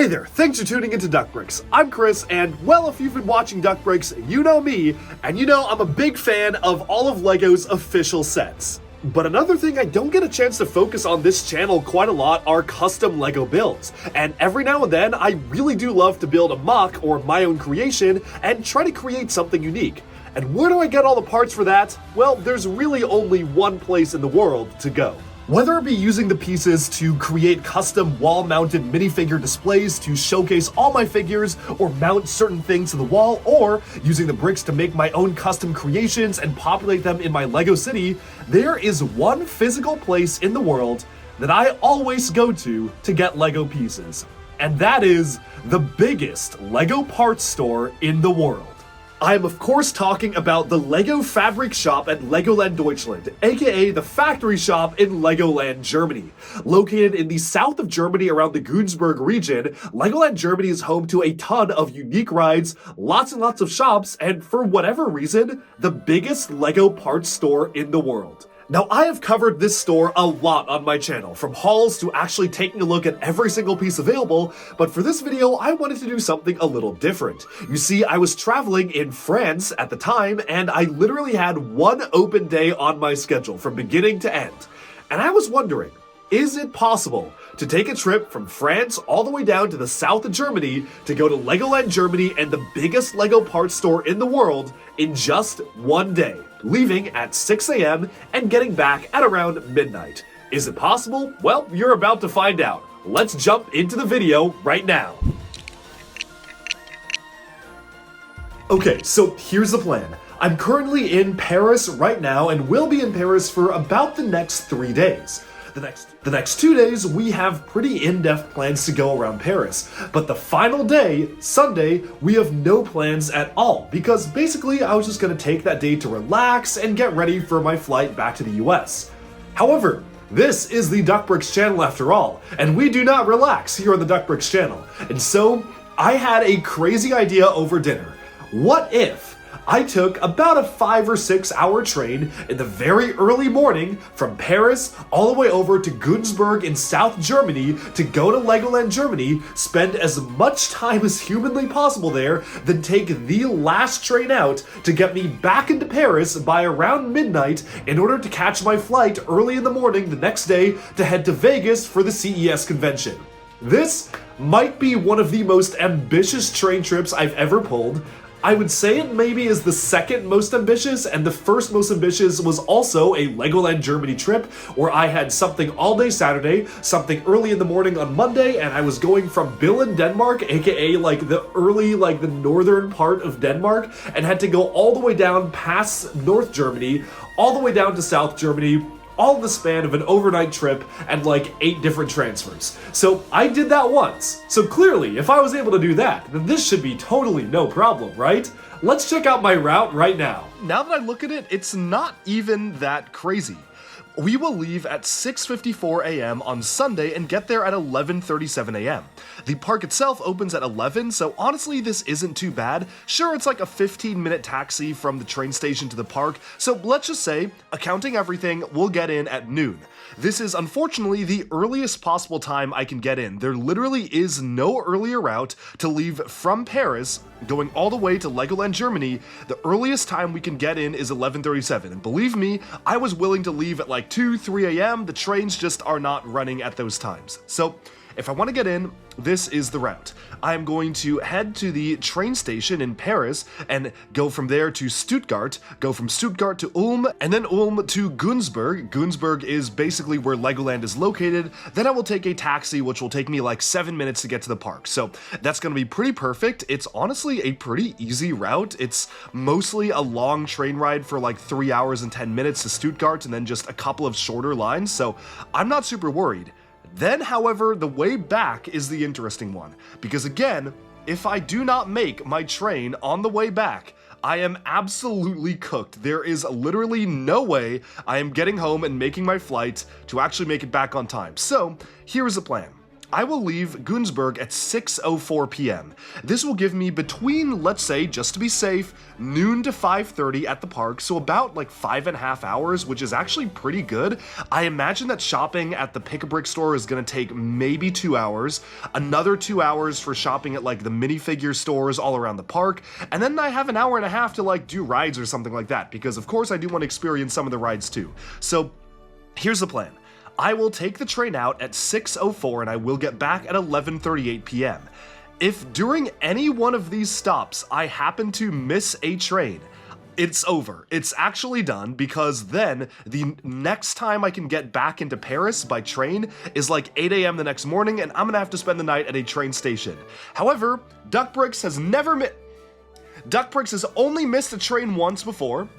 Hey there, thanks for tuning into Duck Bricks. I'm Chris, and well, if you've been watching Duck Bricks, you know me, and you know I'm a big fan of all of LEGO's official sets. But another thing I don't get a chance to focus on this channel quite a lot are custom LEGO builds. And every now and then, I really do love to build a mock or my own creation and try to create something unique. And where do I get all the parts for that? Well, there's really only one place in the world to go. Whether it be using the pieces to create custom wall-mounted minifigure displays to showcase all my figures or mount certain things to the wall, or using the bricks to make my own custom creations and populate them in my LEGO city, there is one physical place in the world that I always go to get LEGO pieces. And that is the biggest LEGO parts store in the world. I am of course talking about the LEGO Fabric Shop at Legoland Deutschland, aka the factory shop in Legoland, Germany. Located in the south of Germany around the Günzburg region, Legoland Germany is home to a ton of unique rides, lots and lots of shops, and for whatever reason, the biggest LEGO parts store in the world. Now, I have covered this store a lot on my channel, from hauls to actually taking a look at every single piece available, but for this video, I wanted to do something a little different. You see, I was traveling in France at the time, and I literally had one open day on my schedule from beginning to end. And I was wondering, is it possible to take a trip from France all the way down to the south of Germany to go to Legoland Germany and the biggest LEGO parts store in the world in just one day, leaving at 6 a.m. and getting back at around midnight? Is it possible? Well, you're about to find out. Let's jump into the video right now. Okay, so here's the plan. I'm currently in Paris right now and will be in Paris for about the next 3 days. The next 2 days, we have pretty in-depth plans to go around Paris, but the final day, Sunday, we have no plans at all, because basically I was just going to take that day to relax and get ready for my flight back to the US. However, this is the Duck Bricks channel after all, and we do not relax here on the Duck Bricks channel, and so I had a crazy idea over dinner. What if I took about a 5 or 6 hour train in the very early morning from Paris all the way over to Günzburg in South Germany to go to Legoland Germany, spend as much time as humanly possible there, then take the last train out to get me back into Paris by around midnight in order to catch my flight early in the morning the next day to head to Vegas for the CES convention. This might be one of the most ambitious train trips I've ever pulled. I would say it maybe is the second most ambitious, and the first most ambitious was also a Legoland Germany trip, where I had something all day Saturday, something early in the morning on Monday, and I was going from Billund, Denmark, aka the northern part of Denmark, and had to go all the way down past North Germany, all the way down to South Germany, all in the span of an overnight trip and like 8 different transfers. So I did that once. So clearly, if I was able to do that, then this should be totally no problem, right? Let's check out my route right now. Now that I look at it, it's not even that crazy. We will leave at 6:54 a.m. on Sunday and get there at 11:37 a.m. The park itself opens at 11, so honestly this isn't too bad. Sure, it's like a 15-minute taxi from the train station to the park, so let's just say, accounting everything, we'll get in at noon. This is unfortunately the earliest possible time I can get in. There literally is no earlier route to leave from Paris, going all the way to Legoland Germany. The earliest time we can get in is 11:37, and believe me, I was willing to leave at like 2, 3 a.m. The trains just are not running at those times. So if I want to get in, this is the route. I'm going to head to the train station in Paris and go from there to Stuttgart, go from Stuttgart to Ulm, and then Ulm to Günzburg. Günzburg is basically where Legoland is located. Then I will take a taxi, which will take me like 7 minutes to get to the park. So that's going to be pretty perfect. It's honestly a pretty easy route. It's mostly a long train ride for like 3 hours and 10 minutes to Stuttgart, and then just a couple of shorter lines. So I'm not super worried. Then, however, the way back is the interesting one, because again, if I do not make my train on the way back, I am absolutely cooked. There is literally no way I am getting home and making my flight to actually make it back on time. So, here is the plan. I will leave Günzburg at 6:04 p.m. This will give me between, let's say, just to be safe, noon to 5:30 at the park, so about like 5.5 hours, which is actually pretty good. I imagine that shopping at the Pick-a-Brick store is gonna take maybe 2 hours, another 2 hours for shopping at like the minifigure stores all around the park, and then I have an hour and a half to like do rides or something like that, because of course I do want to experience some of the rides too. So here's the plan. I will take the train out at 6:04 and I will get back at 11:38 p.m. If during any one of these stops I happen to miss a train, it's over. It's actually done, because then the next time I can get back into Paris by train is like 8 a.m. the next morning, and I'm gonna have to spend the night at a train station. However, Duckbricks has only missed a train once before.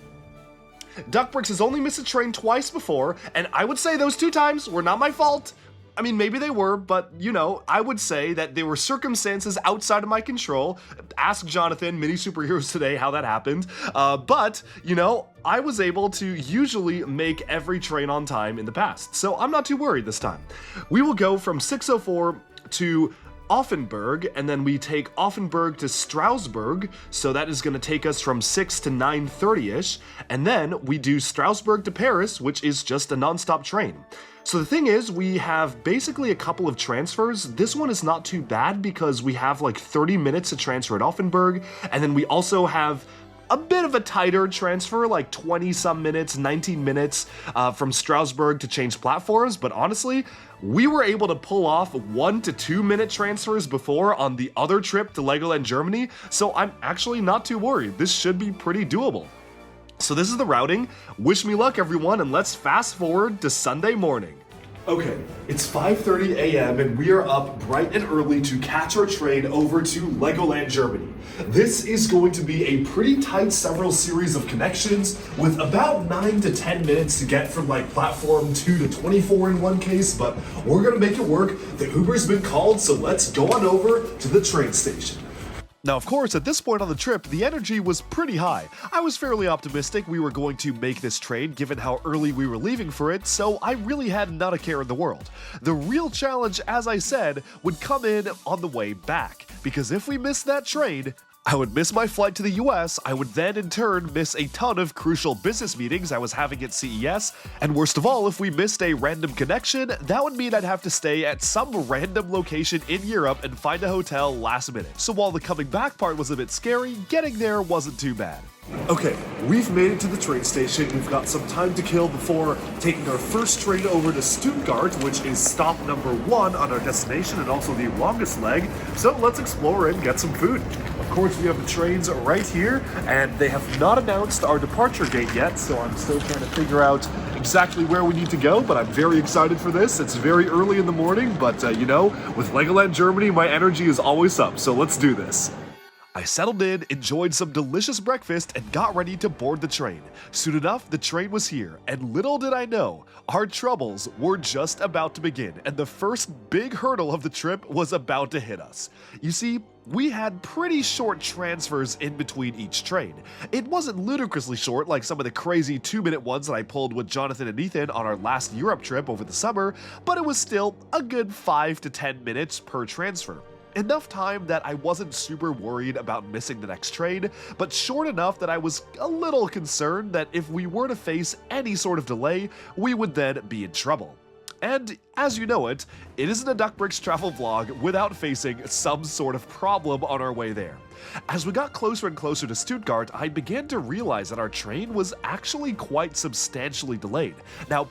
Duckbricks has only missed a train twice before, and I would say those 2 times were not my fault. I mean, maybe they were, but, you know, I would say that they were circumstances outside of my control. Ask Jonathan, Mini Superheroes Today, how that happened. But, you know, I was able to usually make every train on time in the past, so I'm not too worried this time. We will go from 6:04 to Offenburg, and then we take Offenburg to Strasbourg, so that is going to take us from 6 to 9:30ish, and then we do Strasbourg to Paris, which is just a non-stop train. So the thing is, we have basically a couple of transfers. This one is not too bad because we have like 30 minutes to transfer at Offenburg, and then we also have a bit of a tighter transfer, like 20 some minutes, 19 minutes from Strasbourg to change platforms, but honestly, we were able to pull off 1 to 2 minute transfers before on the other trip to Legoland Germany, so I'm actually not too worried. This should be pretty doable. So this is the routing. Wish me luck, everyone, and let's fast forward to Sunday morning. Okay, it's 5:30 a.m. and we are up bright and early to catch our train over to Legoland Germany. This is going to be a pretty tight several series of connections with about 9 to 10 minutes to get from like platform 2 to 24 in one case, but we're gonna make it work. The Uber's been called, so let's go on over to the train station. Now, of course, at this point on the trip, the energy was pretty high. I was fairly optimistic we were going to make this train given how early we were leaving for it, so I really had not a care in the world. The real challenge, as I said, would come in on the way back, because if we missed that train, I would miss my flight to the US, I would then in turn miss a ton of crucial business meetings I was having at CES, and worst of all, if we missed a random connection, that would mean I'd have to stay at some random location in Europe and find a hotel last minute. So while the coming back part was a bit scary, getting there wasn't too bad. Okay, we've made it to the train station. We've got some time to kill before taking our first train over to Stuttgart, which is stop number 1 on our destination and also the longest leg. So let's explore and get some food. Of course, we have the trains right here, and they have not announced our departure gate yet, so I'm still trying to figure out exactly where we need to go, but I'm very excited for this. It's very early in the morning, but you know, with Legoland Germany, my energy is always up, so let's do this. I settled in, enjoyed some delicious breakfast, and got ready to board the train. Soon enough, the train was here, and little did I know, our troubles were just about to begin, and the first big hurdle of the trip was about to hit us. You see, we had pretty short transfers in between each train. It wasn't ludicrously short like some of the crazy 2-minute ones that I pulled with Jonathan and Ethan on our last Europe trip over the summer, but it was still a good 5 to 10 minutes per transfer. Enough time that I wasn't super worried about missing the next train, but short enough that I was a little concerned that if we were to face any sort of delay, we would then be in trouble. And as you know it isn't a Duckbricks travel vlog without facing some sort of problem on our way there. As we got closer and closer to Stuttgart, I began to realize that our train was actually quite substantially delayed. Now,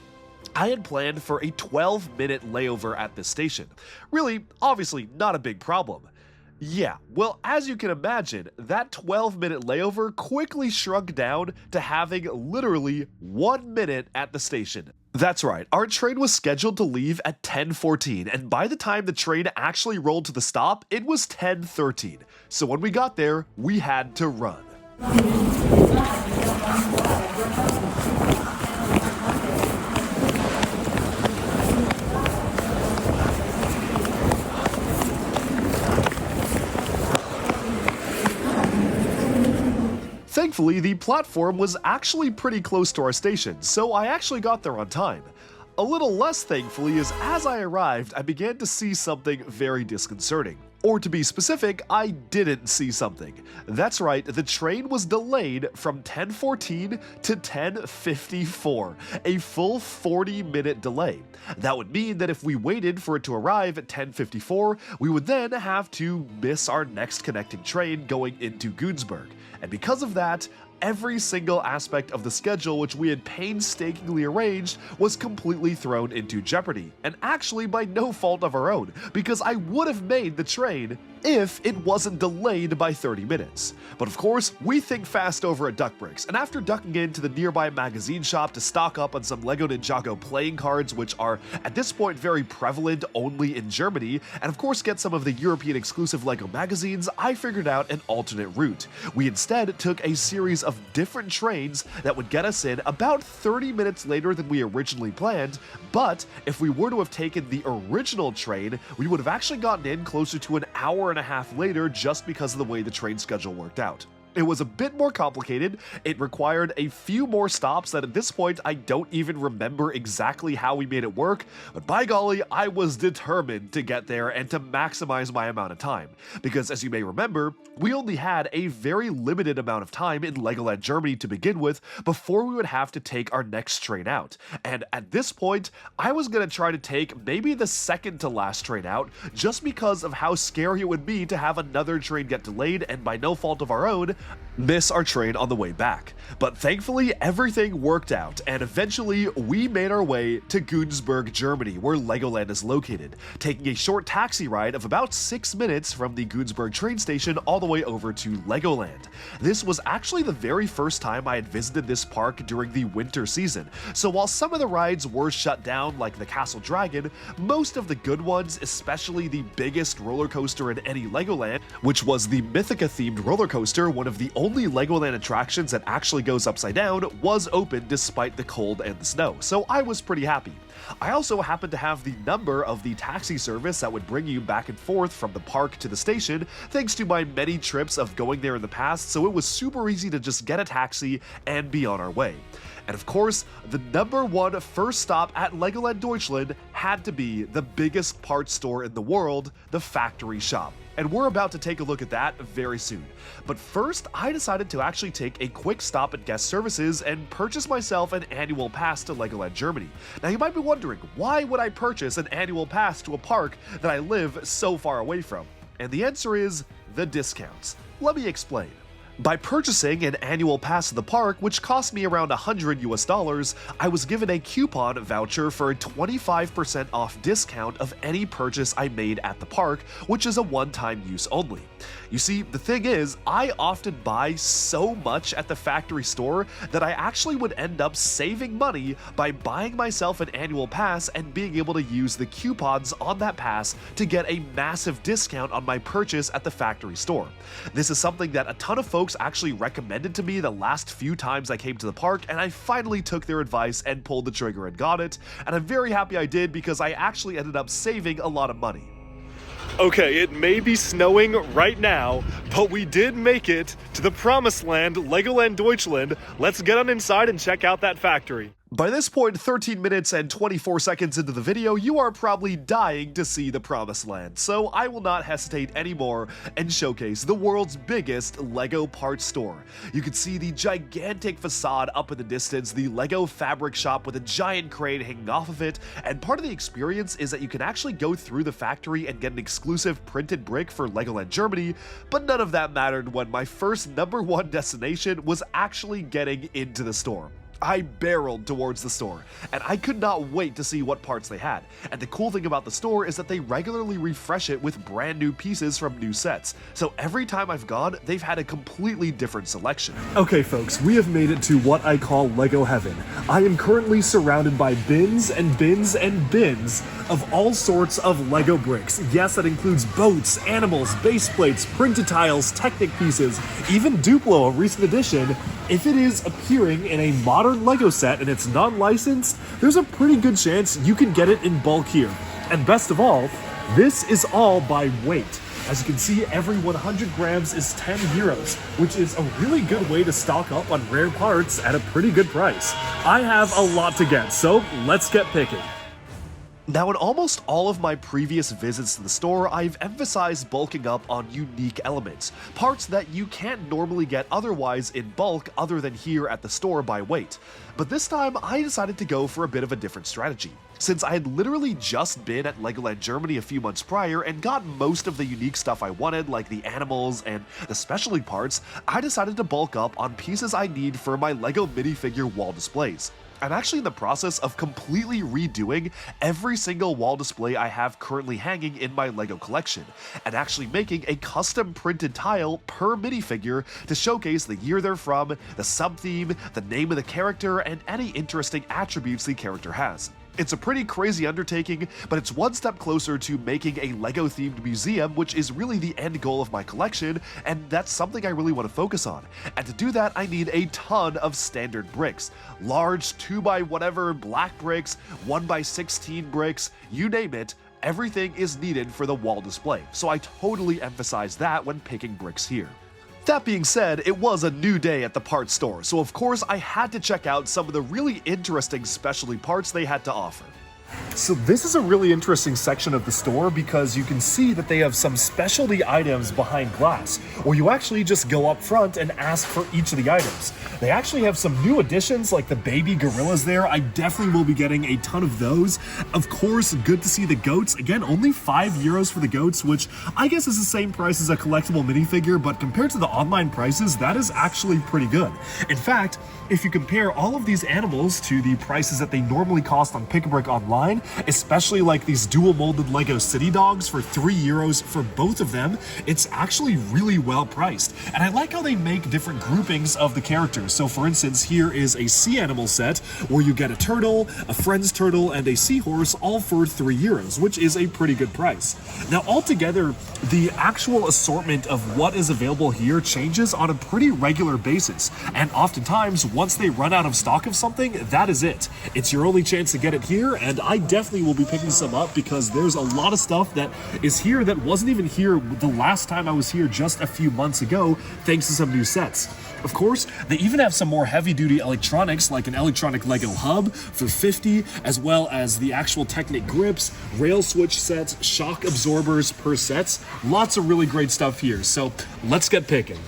I had planned for a 12-minute layover at this station. Really, obviously not a big problem. Yeah, well, as you can imagine, that 12-minute layover quickly shrunk down to having literally 1 minute at the station. That's right, our train was scheduled to leave at 10:14, and by the time the train actually rolled to the stop, it was 10:13. So when we got there, we had to run. Thankfully, the platform was actually pretty close to our station, so I actually got there on time. A little less thankfully is as I arrived, I began to see something very disconcerting. Or to be specific, I didn't see something. That's right, the train was delayed from 10:14 to 10:54, a full 40-minute delay. That would mean that if we waited for it to arrive at 10:54, we would then have to miss our next connecting train going into Günzburg. And because of that, every single aspect of the schedule which we had painstakingly arranged was completely thrown into jeopardy, and actually by no fault of our own, because I would have made the train if it wasn't delayed by 30 minutes. But of course, we think fast over at Duckbricks, and after ducking into the nearby magazine shop to stock up on some Lego Ninjago playing cards, which are at this point very prevalent only in Germany, and of course get some of the European exclusive Lego magazines, I figured out an alternate route. We instead took a series of different trains that would get us in about 30 minutes later than we originally planned, but if we were to have taken the original train, we would have actually gotten in closer to an hour and a half later just because of the way the train schedule worked out. It was a bit more complicated, it required a few more stops that at this point I don't even remember exactly how we made it work, but by golly, I was determined to get there and to maximize my amount of time. Because as you may remember, we only had a very limited amount of time in Legoland Germany to begin with before we would have to take our next train out. And at this point, I was going to try to take maybe the second to last train out just because of how scary it would be to have another train get delayed and by no fault of our own, miss our train on the way back. But thankfully, everything worked out, and eventually we made our way to Günzburg, Germany, where Legoland is located, taking a short taxi ride of about 6 minutes from the Günzburg train station all the way over to Legoland. This was actually the very first time I had visited this park during the winter season, so while some of the rides were shut down like the Castle Dragon, most of the good ones, especially the biggest roller coaster in any Legoland, which was the Mythica themed roller coaster, one of the only Legoland attractions that actually goes upside down, was open despite the cold and the snow, so I was pretty happy. I also happened to have the number of the taxi service that would bring you back and forth from the park to the station, thanks to my many trips of going there in the past, so it was super easy to just get a taxi and be on our way. And of course, the #1 first stop at Legoland Deutschland had to be the biggest parts store in the world, the factory shop. And we're about to take a look at that very soon. But first, I decided to actually take a quick stop at guest services and purchase myself an annual pass to Legoland Germany. Now you might be wondering, why would I purchase an annual pass to a park that I live so far away from? And the answer is the discounts. Let me explain. By purchasing an annual pass to the park, which cost me around $100 US, I was given a coupon voucher for a 25% off discount of any purchase I made at the park, which is a one-time use only. You see, the thing is, I often buy so much at the factory store that I actually would end up saving money by buying myself an annual pass and being able to use the coupons on that pass to get a massive discount on my purchase at the factory store. This is something that a ton of folks actually recommended to me the last few times I came to the park, and I finally took their advice and pulled the trigger and got it, and I'm very happy I did because I actually ended up saving a lot of money. Okay, it may be snowing right now, but we did make it to the promised land, Legoland Deutschland. Let's get on inside and check out that factory. By this point, 13 minutes and 24 seconds into the video, you are probably dying to see the promised land, so I will not hesitate anymore and showcase the world's biggest Lego parts store. You can see the gigantic facade up in the distance, the Lego fabric shop with a giant crane hanging off of it, and part of the experience is that you can actually go through the factory and get an exclusive printed brick for Legoland Germany, but none of that mattered when my first #1 destination was actually getting into the store. I barreled towards the store, and I could not wait to see what parts they had. And the cool thing about the store is that they regularly refresh it with brand new pieces from new sets. So every time I've gone, they've had a completely different selection. Okay folks, we have made it to what I call Lego heaven. I am currently surrounded by bins and bins and bins of all sorts of Lego bricks. Yes, that includes boats, animals, base plates, printed tiles, Technic pieces, even Duplo, a recent addition. If it is appearing in a modern Lego set and it's non-licensed, there's a pretty good chance you can get it in bulk here. And best of all, this is all by weight. As you can see, every 100 grams is 10 euros, which is a really good way to stock up on rare parts at a pretty good price. I have a lot to get, so let's get picking. Now, in almost all of my previous visits to the store, I've emphasized bulking up on unique elements, parts that you can't normally get otherwise in bulk other than here at the store by weight. But this time, I decided to go for a bit of a different strategy. Since I had literally just been at Legoland Germany a few months prior and got most of the unique stuff I wanted, like the animals and the specialty parts, I decided to bulk up on pieces I need for my Lego minifigure wall displays. I'm actually in the process of completely redoing every single wall display I have currently hanging in my LEGO collection, and actually making a custom printed tile per minifigure to showcase the year they're from, the sub-theme, the name of the character, and any interesting attributes the character has. It's a pretty crazy undertaking, but it's one step closer to making a LEGO-themed museum, which is really the end goal of my collection, and that's something I really want to focus on. And to do that, I need a ton of standard bricks. Large 2x whatever black bricks, 1x16 bricks, you name it, everything is needed for the wall display, so I totally emphasize that when picking bricks here. That being said, it was a new day at the parts store, so of course I had to check out some of the really interesting specialty parts they had to offer. So this is a really interesting section of the store because you can see that they have some specialty items behind glass, where you actually just go up front and ask for each of the items. They actually have some new additions like the baby gorillas there. I definitely will be getting a ton of those. Of course, good to see the goats. Again, only 5 euros for the goats, which I guess is the same price as a collectible minifigure, but compared to the online prices, that is actually pretty good. In fact, if you compare all of these animals to the prices that they normally cost on Pick-a-Brick online, especially like these dual molded Lego City Dogs for 3 euros for both of them, it's actually really well priced. And I like how they make different groupings of the characters. So for instance, here is a sea animal set where you get a turtle, a friend's turtle, and a seahorse all for 3 euros, which is a pretty good price. Now altogether, the actual assortment of what is available here changes on a pretty regular basis. And oftentimes, once they run out of stock of something, that is it. It's your only chance to get it here, and I definitely will be picking some up because there's a lot of stuff that is here that wasn't even here the last time I was here just a few months ago, thanks to some new sets. Of course, they even have some more heavy-duty electronics, like an electronic Lego hub for 50, as well as the actual Technic grips, rail switch sets, shock absorbers per sets. Lots of really great stuff here, so let's get picking.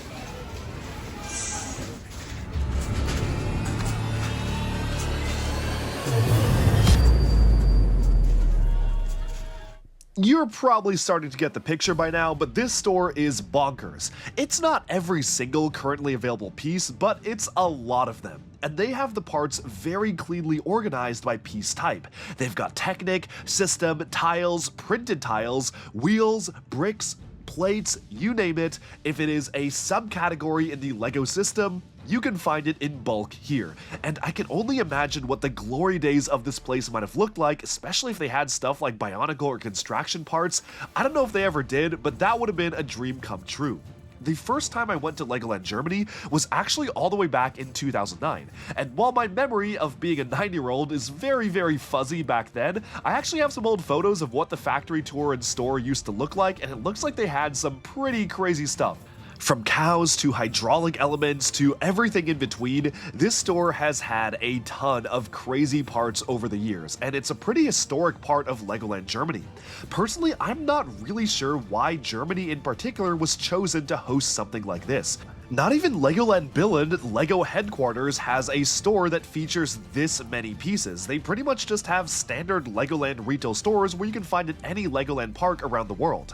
You're probably starting to get the picture by now, but this store is bonkers. It's not every single currently available piece, but it's a lot of them. And they have the parts very cleanly organized by piece type. They've got Technic, system, tiles, printed tiles, wheels, bricks, plates, you name it. If it is a subcategory in the LEGO system, you can find it in bulk here, and I can only imagine what the glory days of this place might have looked like, especially if they had stuff like Bionicle or construction parts. I don't know if they ever did, but that would have been a dream come true. The first time I went to Legoland Germany was actually all the way back in 2009, and while my memory of being a 9-year-old is very, very fuzzy back then, I actually have some old photos of what the factory tour and store used to look like, and it looks like they had some pretty crazy stuff. From cows to hydraulic elements to everything in between, this store has had a ton of crazy parts over the years, and it's a pretty historic part of Legoland Germany. Personally, I'm not really sure why Germany in particular was chosen to host something like this. Not even Legoland Billund, Lego headquarters, has a store that features this many pieces. They pretty much just have standard Legoland retail stores where you can find at any Legoland park around the world.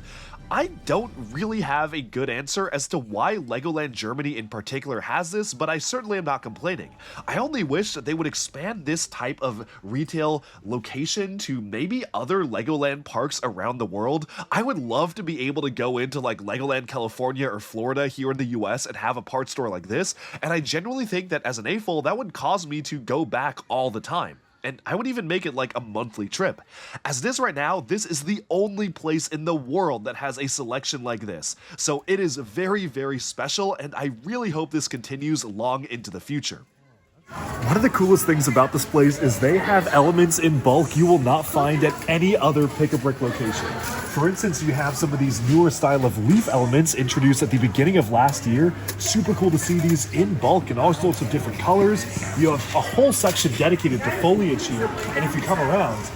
I don't really have a good answer as to why Legoland Germany in particular has this, but I certainly am not complaining. I only wish that they would expand this type of retail location to maybe other Legoland parks around the world. I would love to be able to go into like Legoland California or Florida here in the US and have a parts store like this, and I genuinely think that as an AFOL that would cause me to go back all the time. And I would even make it like a monthly trip. As it is right now, this is the only place in the world that has a selection like this. So it is very, very special, and I really hope this continues long into the future. One of the coolest things about this place is they have elements in bulk you will not find at any other pick-a-brick location. For instance, you have some of these newer style of leaf elements introduced at the beginning of last year. Super cool to see these in bulk in all sorts of different colors. You have a whole section dedicated to foliage here, and if you come around,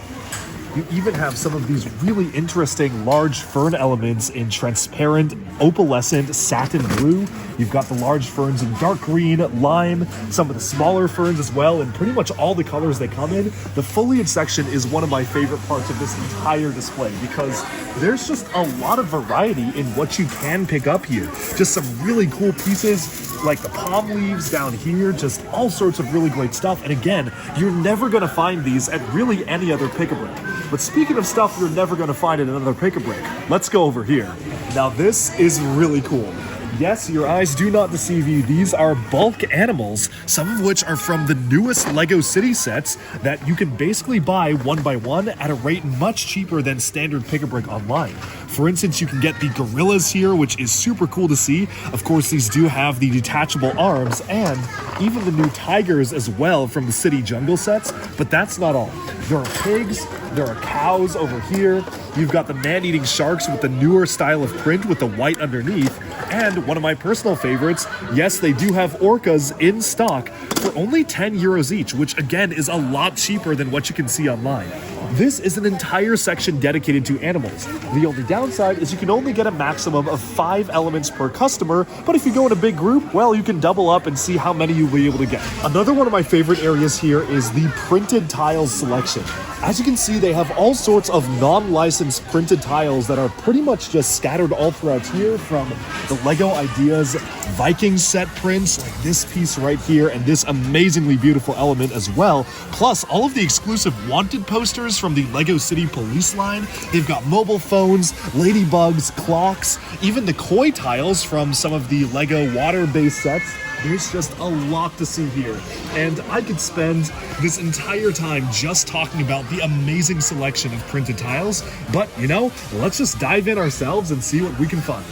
you even have some of these really interesting large fern elements in transparent, opalescent satin blue. You've got the large ferns in dark green, lime, some of the smaller ferns as well, and pretty much all the colors they come in. The foliage section is one of my favorite parts of this entire display because there's just a lot of variety in what you can pick up here. Just some really cool pieces like the palm leaves down here, just all sorts of really great stuff. And again, you're never gonna find these at really any other pick-a-brick. But speaking of stuff you're never gonna find at another pick-a-brick, let's go over here. Now this is really cool. Yes, your eyes do not deceive you. These are bulk animals, some of which are from the newest Lego City sets that you can basically buy one by one at a rate much cheaper than standard pick-a-brick online. For instance, you can get the gorillas here, which is super cool to see. Of course, these do have the detachable arms and even the new tigers as well from the City Jungle sets, but that's not all. There are pigs, there are cows over here. You've got the man-eating sharks with the newer style of print with the white underneath. And one of my personal favorites, yes, they do have orcas in stock for only 10 euros each, which again is a lot cheaper than what you can see online. This is an entire section dedicated to animals. The only downside is you can only get a maximum of 5 elements per customer, but if you go in a big group, well, you can double up and see how many you'll be able to get. Another one of my favorite areas here is the printed tiles selection. As you can see, they have all sorts of non-licensed printed tiles that are pretty much just scattered all throughout here, from the Lego Ideas Viking set prints, like this piece right here, and this amazingly beautiful element as well, plus all of the exclusive wanted posters from the Lego City police line. They've got mobile phones, ladybugs, clocks, even the koi tiles from some of the Lego water-based sets. There's just a lot to see here, and I could spend this entire time just talking about the amazing selection of printed tiles, but you know, let's just dive in ourselves and see what we can find.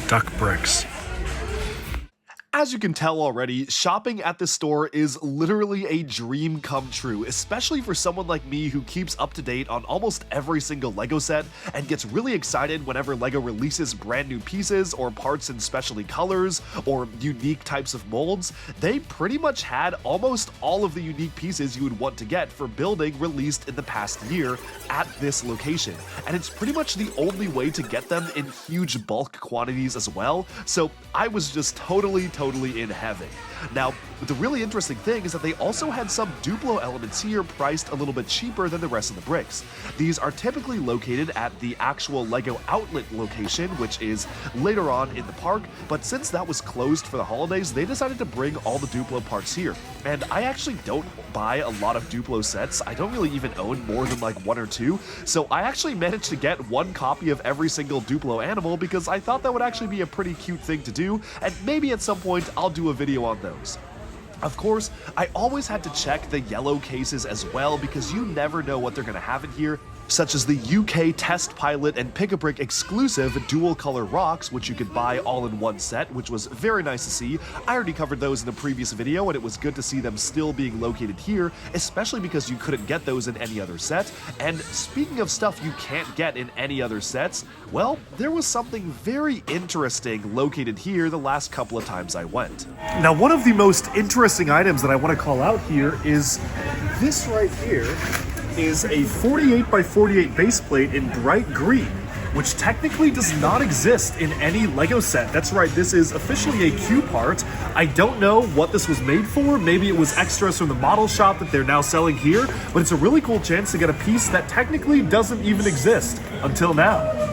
Duck bricks. As you can tell already, shopping at this store is literally a dream come true, especially for someone like me who keeps up to date on almost every single Lego set and gets really excited whenever Lego releases brand new pieces or parts in specialty colors or unique types of molds. They pretty much had almost all of the unique pieces you would want to get for building released in the past year at this location, and it's pretty much the only way to get them in huge bulk quantities as well, so I was just totally in heaven. Now, the really interesting thing is that they also had some Duplo elements here priced a little bit cheaper than the rest of the bricks. These are typically located at the actual Lego outlet location, which is later on in the park, but since that was closed for the holidays, they decided to bring all the Duplo parts here. And I actually don't buy a lot of Duplo sets. I don't really even own more than like 1 or 2, so I actually managed to get 1 copy of every single Duplo animal because I thought that would actually be a pretty cute thing to do, and maybe at some point I'll do a video on those. Of course, I always had to check the yellow cases as well because you never know what they're going to have in here, such as the UK Test Pilot and Pick-a-Brick exclusive dual color rocks, which you could buy all in one set, which was very nice to see. I already covered those in a previous video, and it was good to see them still being located here, especially because you couldn't get those in any other set. And speaking of stuff you can't get in any other sets, well, there was something very interesting located here the last couple of times I went. Now, one of the most interesting items that I want to call out here is this right here. Is a 48 by 48 base plate in bright green, which technically does not exist in any Lego set. That's right, this is officially a Q part. I don't know what this was made for. Maybe it was extras from the model shop that they're now selling here, but it's a really cool chance to get a piece that technically doesn't even exist until now.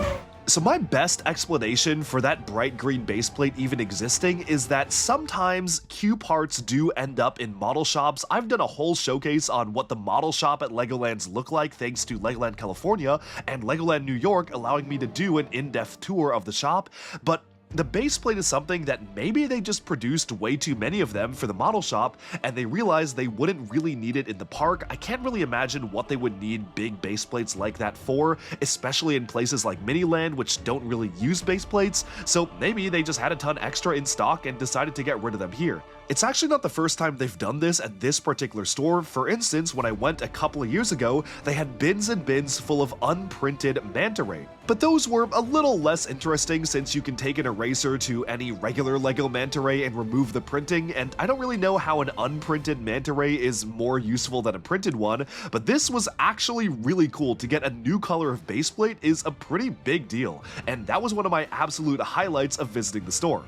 So my best explanation for that bright green base plate even existing is that sometimes Q parts do end up in model shops. I've done a whole showcase on what the model shop at Legoland's look like thanks to Legoland California and Legoland New York allowing me to do an in-depth tour of the shop, but the base plate is something that maybe they just produced way too many of them for the model shop and they realized they wouldn't really need it in the park. I can't really imagine what they would need big base plates like that for, especially in places like Miniland, which don't really use base plates, so maybe they just had a ton extra in stock and decided to get rid of them here. It's actually not the first time they've done this at this particular store. For instance, when I went a couple of years ago, they had bins and bins full of unprinted manta ray. But those were a little less interesting since you can take an eraser to any regular Lego manta ray and remove the printing, and I don't really know how an unprinted manta ray is more useful than a printed one, but this was actually really cool. To get a new color of base plate is a pretty big deal, and that was one of my absolute highlights of visiting the store.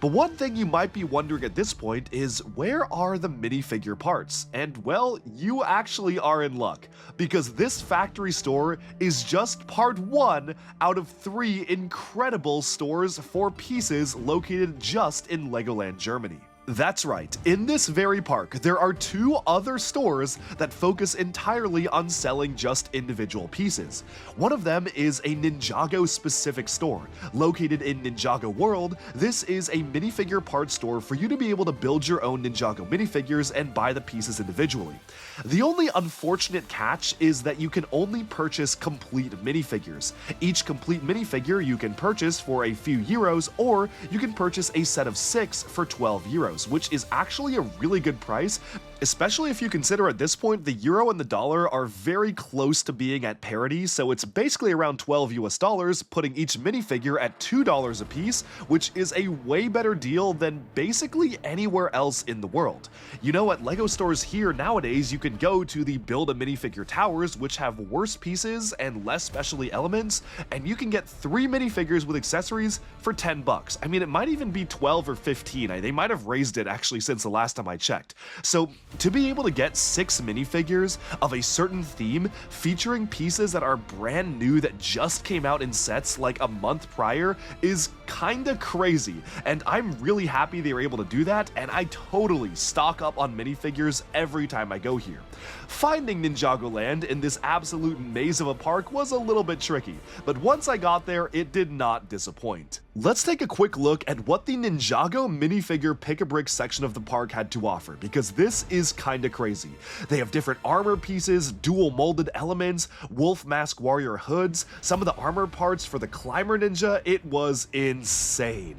But one thing you might be wondering at this point is, where are the minifigure parts? And well, you actually are in luck, because this factory store is just part 1 out of 3 incredible stores for pieces located just in Legoland, Germany. That's right, in this very park, there are 2 other stores that focus entirely on selling just individual pieces. One of them is a Ninjago specific store. Located in Ninjago World, this is a minifigure parts store for you to be able to build your own Ninjago minifigures and buy the pieces individually. The only unfortunate catch is that you can only purchase complete minifigures. Each complete minifigure you can purchase for a few euros, or you can purchase a set of 6 for 12 euros. Which is actually a really good price, especially if you consider at this point the euro and the dollar are very close to being at parity, so it's basically around 12 US dollars, putting each minifigure at $2 a piece, which is a way better deal than basically anywhere else in the world. You know, at Lego stores here nowadays, you can go to the Build a Minifigure towers, which have worse pieces and less specialty elements, and you can get 3 minifigures with accessories for 10 bucks. I mean, it might even be 12 or 15. They might have raised it actually since the last time I checked. So to be able to get 6 minifigures of a certain theme featuring pieces that are brand new that just came out in sets like a month prior is kinda crazy, and I'm really happy they were able to do that, and I totally stock up on minifigures every time I go here. Finding Ninjago Land in this absolute maze of a park was a little bit tricky, but once I got there, it did not disappoint. Let's take a quick look at what the Ninjago minifigure pick-a-brick section of the park had to offer, because this is kinda crazy. They have different armor pieces, dual molded elements, wolf mask warrior hoods, some of the armor parts for the climber ninja. It was insane.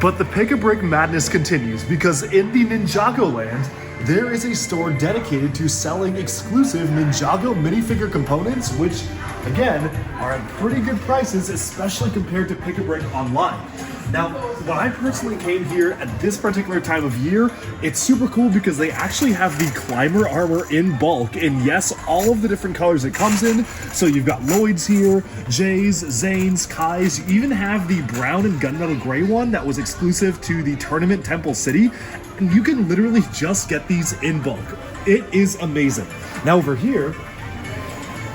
But the pick-a-brick madness continues, because in the Ninjago Land, there is a store dedicated to selling exclusive Ninjago minifigure components, which, again, are at pretty good prices, especially compared to Pick-a-Brick online. Now, when I personally came here at this particular time of year, it's super cool because they actually have the climber armor in bulk, and yes, all of the different colors it comes in. So you've got Lloyd's here, Jay's, Zane's, Kai's. You even have the brown and gunmetal gray one that was exclusive to the tournament Temple City, and you can literally just get these in bulk. It is amazing. Now over here,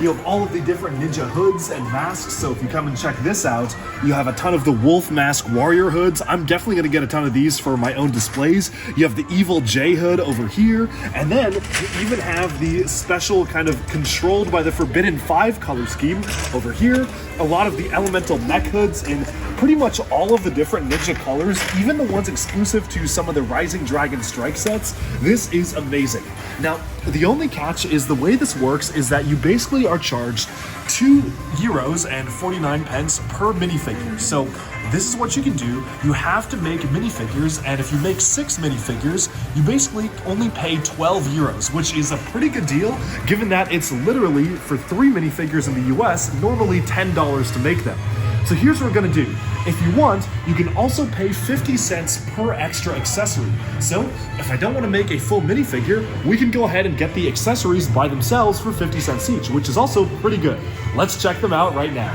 you have all of the different ninja hoods and masks, so if you come and check this out, you have a ton of the wolf mask warrior hoods. I'm definitely going to get a ton of these for my own displays. You have the evil J hood over here, and then you even have the special kind of controlled by the Forbidden 5 color scheme over here. A lot of the elemental mech hoods in pretty much all of the different ninja colors, even the ones exclusive to some of the Rising Dragon Strike sets. This is amazing. Now, the only catch is the way this works is that you basically are charged €2.49 per minifigure. So this is what you can do. You have to make minifigures, and if you make 6 minifigures, you basically only pay €12, which is a pretty good deal, given that it's literally, for 3 minifigures in the US, normally $10 to make them. So here's what we're gonna do. If you want, you can also pay 50 cents per extra accessory. So if I don't want to make a full minifigure, we can go ahead and get the accessories by themselves for 50 cents each, which is also pretty good. Let's check them out right now.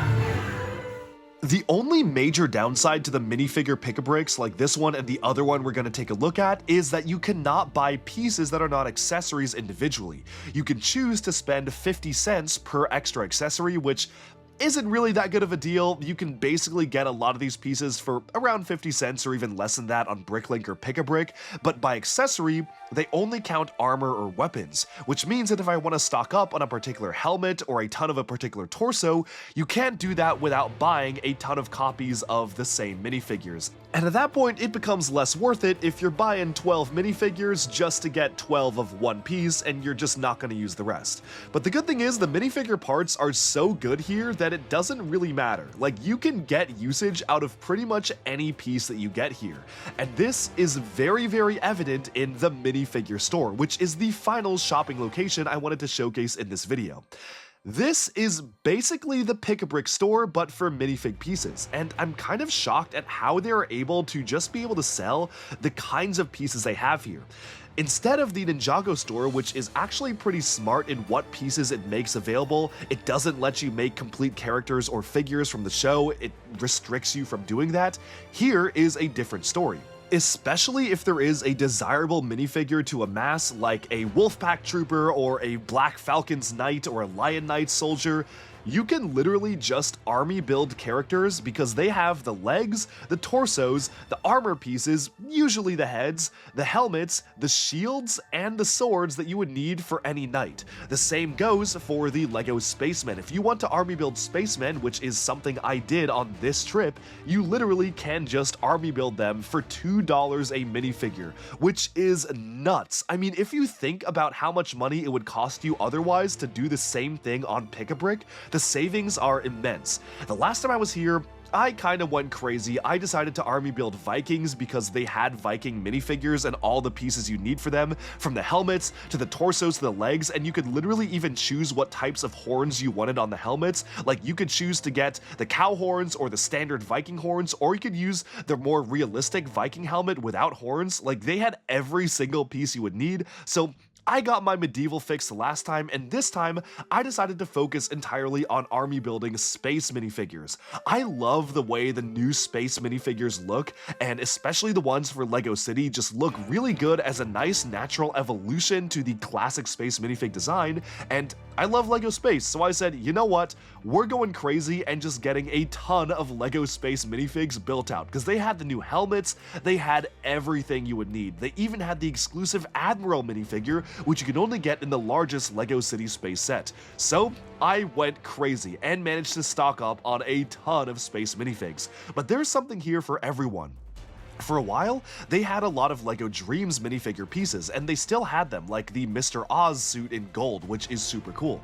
The only major downside to the minifigure pick-a-bricks like this one and the other one we're going to take a look at is that you cannot buy pieces that are not accessories individually. You can choose to spend 50 cents per extra accessory, which isn't really that good of a deal. You can basically get a lot of these pieces for around 50 cents or even less than that on Bricklink or Pick-a-Brick, but by accessory, they only count armor or weapons, which means that if I want to stock up on a particular helmet or a ton of a particular torso, you can't do that without buying a ton of copies of the same minifigures. And at that point, it becomes less worth it if you're buying 12 minifigures just to get 12 of one piece and you're just not going to use the rest. But the good thing is the minifigure parts are so good here that it doesn't really matter. Like, you can get usage out of pretty much any piece that you get here. And this is very, very evident in the minifigure store, which is the final shopping location I wanted to showcase in this video. This is basically the Pick-a-Brick store, but for minifig pieces, and I'm kind of shocked at how they're able to just be able to sell the kinds of pieces they have here. Instead of the Ninjago store, which is actually pretty smart in what pieces it makes available, it doesn't let you make complete characters or figures from the show, it restricts you from doing that. Here is a different story. Especially if there is a desirable minifigure to amass, like a Wolfpack Trooper or a Black Falcon's Knight or a Lion Knight soldier, you can literally just army build characters because they have the legs, the torsos, the armor pieces, usually the heads, the helmets, the shields, and the swords that you would need for any knight. The same goes for the LEGO Spacemen. If you want to army build Spacemen, which is something I did on this trip, you literally can just army build them for $2 a minifigure, which is nuts. I mean, if you think about how much money it would cost you otherwise to do the same thing on Pick-a-Brick, the savings are immense. The last time I was here, I kind of went crazy. I decided to army build Vikings because they had Viking minifigures and all the pieces you need for them, from the helmets to the torsos to the legs, and you could literally even choose what types of horns you wanted on the helmets. Like, you could choose to get the cow horns or the standard Viking horns, or you could use the more realistic Viking helmet without horns. Like, they had every single piece you would need, so I got my medieval fix the last time, and this time I decided to focus entirely on army building space minifigures. I love the way the new space minifigures look, and especially the ones for LEGO City just look really good as a nice natural evolution to the classic space minifig design, and I love LEGO Space, so I said, you know what, we're going crazy and just getting a ton of LEGO Space minifigs built out, because they had the new helmets, they had everything you would need. They even had the exclusive Admiral minifigure, which you can only get in the largest LEGO City Space set. So I went crazy and managed to stock up on a ton of space minifigs. But there's something here for everyone. For a while, they had a lot of LEGO Dreams minifigure pieces, and they still had them, like the Mr. Oz suit in gold, which is super cool.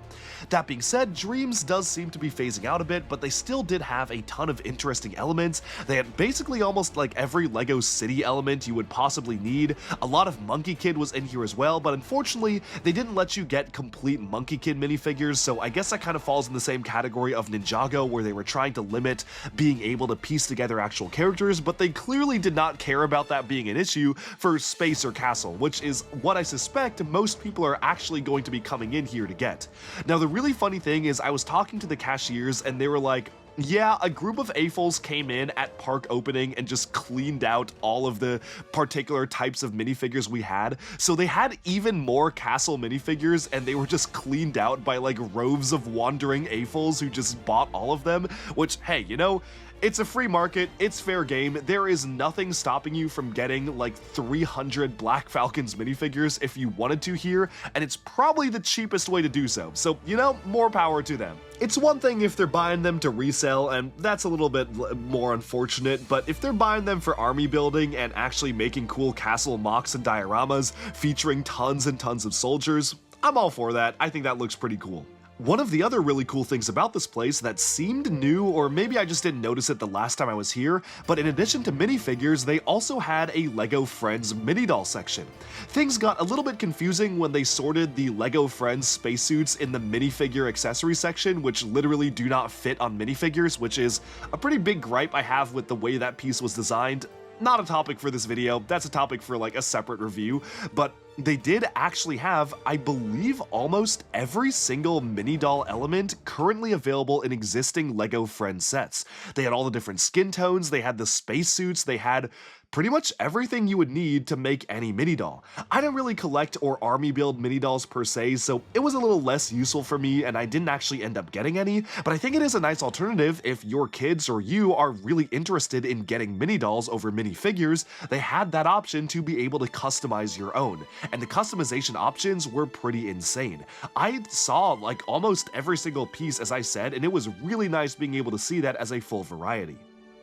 That being said, Dreams does seem to be phasing out a bit, but they still did have a ton of interesting elements. They had basically almost like every LEGO City element you would possibly need. A lot of Monkey Kid was in here as well, but unfortunately, they didn't let you get complete Monkey Kid minifigures, so I guess that kind of falls in the same category of Ninjago, where they were trying to limit being able to piece together actual characters, but they clearly did not care about that being an issue for Space or Castle, which is what I suspect most people are actually going to be coming in here to get. Now, the really funny thing is I was talking to the cashiers and they were like, yeah, a group of AFOLs came in at park opening and just cleaned out all of the particular types of minifigures we had. So they had even more castle minifigures and they were just cleaned out by like rows of wandering AFOLs who just bought all of them, which, hey, you know, it's a free market, it's fair game. There is nothing stopping you from getting like 300 Black Falcons minifigures if you wanted to here, and it's probably the cheapest way to do so. So, you know, more power to them. It's one thing if they're buying them to resell, and that's a little bit more unfortunate, but if they're buying them for army building and actually making cool castle mocks and dioramas featuring tons and tons of soldiers, I'm all for that. I think that looks pretty cool. One of the other really cool things about this place that seemed new, or maybe I just didn't notice it the last time I was here, but in addition to minifigures, they also had a LEGO Friends mini doll section. Things got a little bit confusing when they sorted the LEGO Friends spacesuits in the minifigure accessory section, which literally do not fit on minifigures, which is a pretty big gripe I have with the way that piece was designed. Not a topic for this video, that's a topic for like a separate review, but they did actually have, I believe, almost every single mini doll element currently available in existing LEGO Friends sets. They had all the different skin tones, they had the spacesuits, they had pretty much everything you would need to make any mini doll. I don't really collect or army build mini dolls per se, so it was a little less useful for me and I didn't actually end up getting any, but I think it is a nice alternative if your kids or you are really interested in getting mini dolls over minifigures. They had that option to be able to customize your own, and the customization options were pretty insane. I saw like almost every single piece, as I said, and it was really nice being able to see that as a full variety.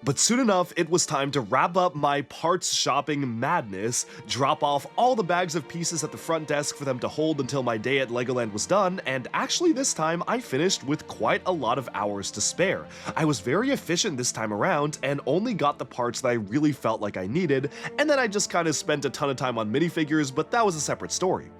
But soon enough, it was time to wrap up my parts shopping madness, drop off all the bags of pieces at the front desk for them to hold until my day at Legoland was done, and actually this time I finished with quite a lot of hours to spare. I was very efficient this time around and only got the parts that I really felt like I needed, and then I just kind of spent a ton of time on minifigures, but that was a separate story.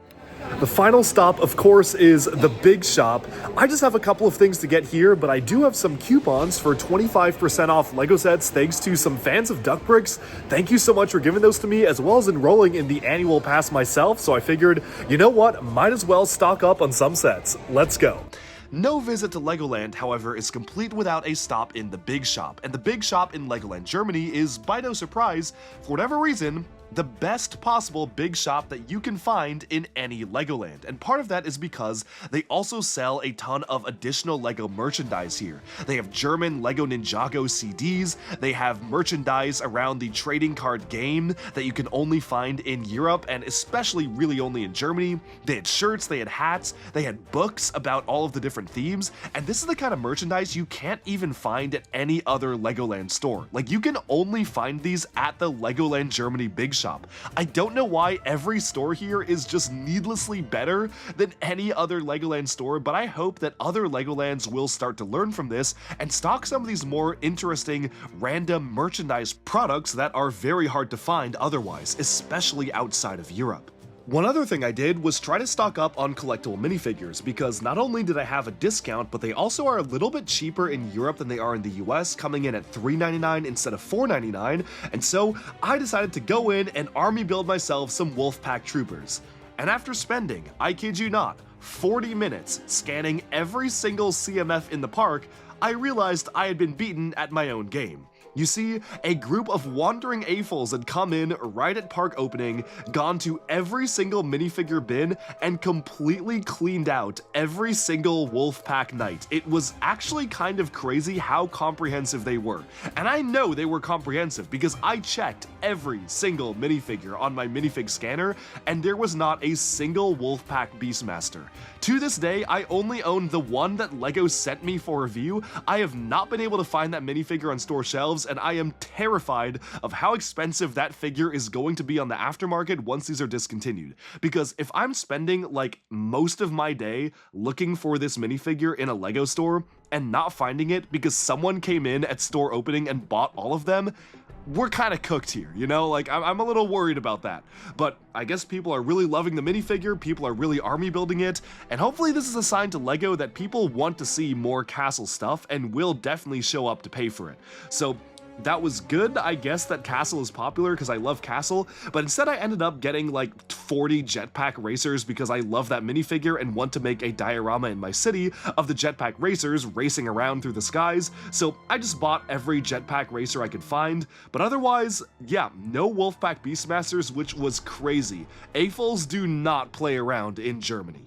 The final stop, of course, is the big shop. I just have a couple of things to get here, but I do have some coupons for 25% off Lego sets thanks to some fans of Duck Bricks. Thank you so much for giving those to me, as well as enrolling in the annual pass myself, so I figured, you know what, might as well stock up on some sets. Let's go. No visit to Legoland, however, is complete without a stop in the big shop, and the big shop in Legoland, Germany is, by no surprise, for whatever reason, the best possible big shop that you can find in any Legoland, and part of that is because they also sell a ton of additional Lego merchandise here. They have German Lego Ninjago CDs, they have merchandise around the trading card game that you can only find in Europe and especially really only in Germany. They had shirts, they had hats, they had books about all of the different themes, and this is the kind of merchandise you can't even find at any other Legoland store. Like, you can only find these at the Legoland Germany big shop. I don't know why every store here is just needlessly better than any other Legoland store, but I hope that other Legolands will start to learn from this and stock some of these more interesting random merchandise products that are very hard to find otherwise, especially outside of Europe. One other thing I did was try to stock up on collectible minifigures, because not only did I have a discount, but they also are a little bit cheaper in Europe than they are in the US, coming in at $3.99 instead of $4.99, and so I decided to go in and army build myself some Wolfpack troopers. And after spending, I kid you not, 40 minutes scanning every single CMF in the park, I realized I had been beaten at my own game. You see, a group of wandering AFOLs had come in right at park opening, gone to every single minifigure bin, and completely cleaned out every single Wolfpack knight. It was actually kind of crazy how comprehensive they were. And I know they were comprehensive because I checked every single minifigure on my minifig scanner, and there was not a single Wolfpack Beastmaster. To this day, I only own the one that LEGO sent me for review. I have not been able to find that minifigure on store shelves, and I am terrified of how expensive that figure is going to be on the aftermarket once these are discontinued. Because if I'm spending like most of my day looking for this minifigure in a LEGO store and not finding it because someone came in at store opening and bought all of them, we're kind of cooked here, you know? Like, I'm a little worried about that. But I guess people are really loving the minifigure, people are really army building it, and hopefully this is a sign to LEGO that people want to see more castle stuff and will definitely show up to pay for it. So that was good, I guess, that Castle is popular because I love Castle, but instead I ended up getting like 40 jetpack racers because I love that minifigure and want to make a diorama in my city of the jetpack racers racing around through the skies, so I just bought every jetpack racer I could find, but otherwise, yeah, no Wolfpack Beastmasters, which was crazy. AFOLs do not play around in Germany.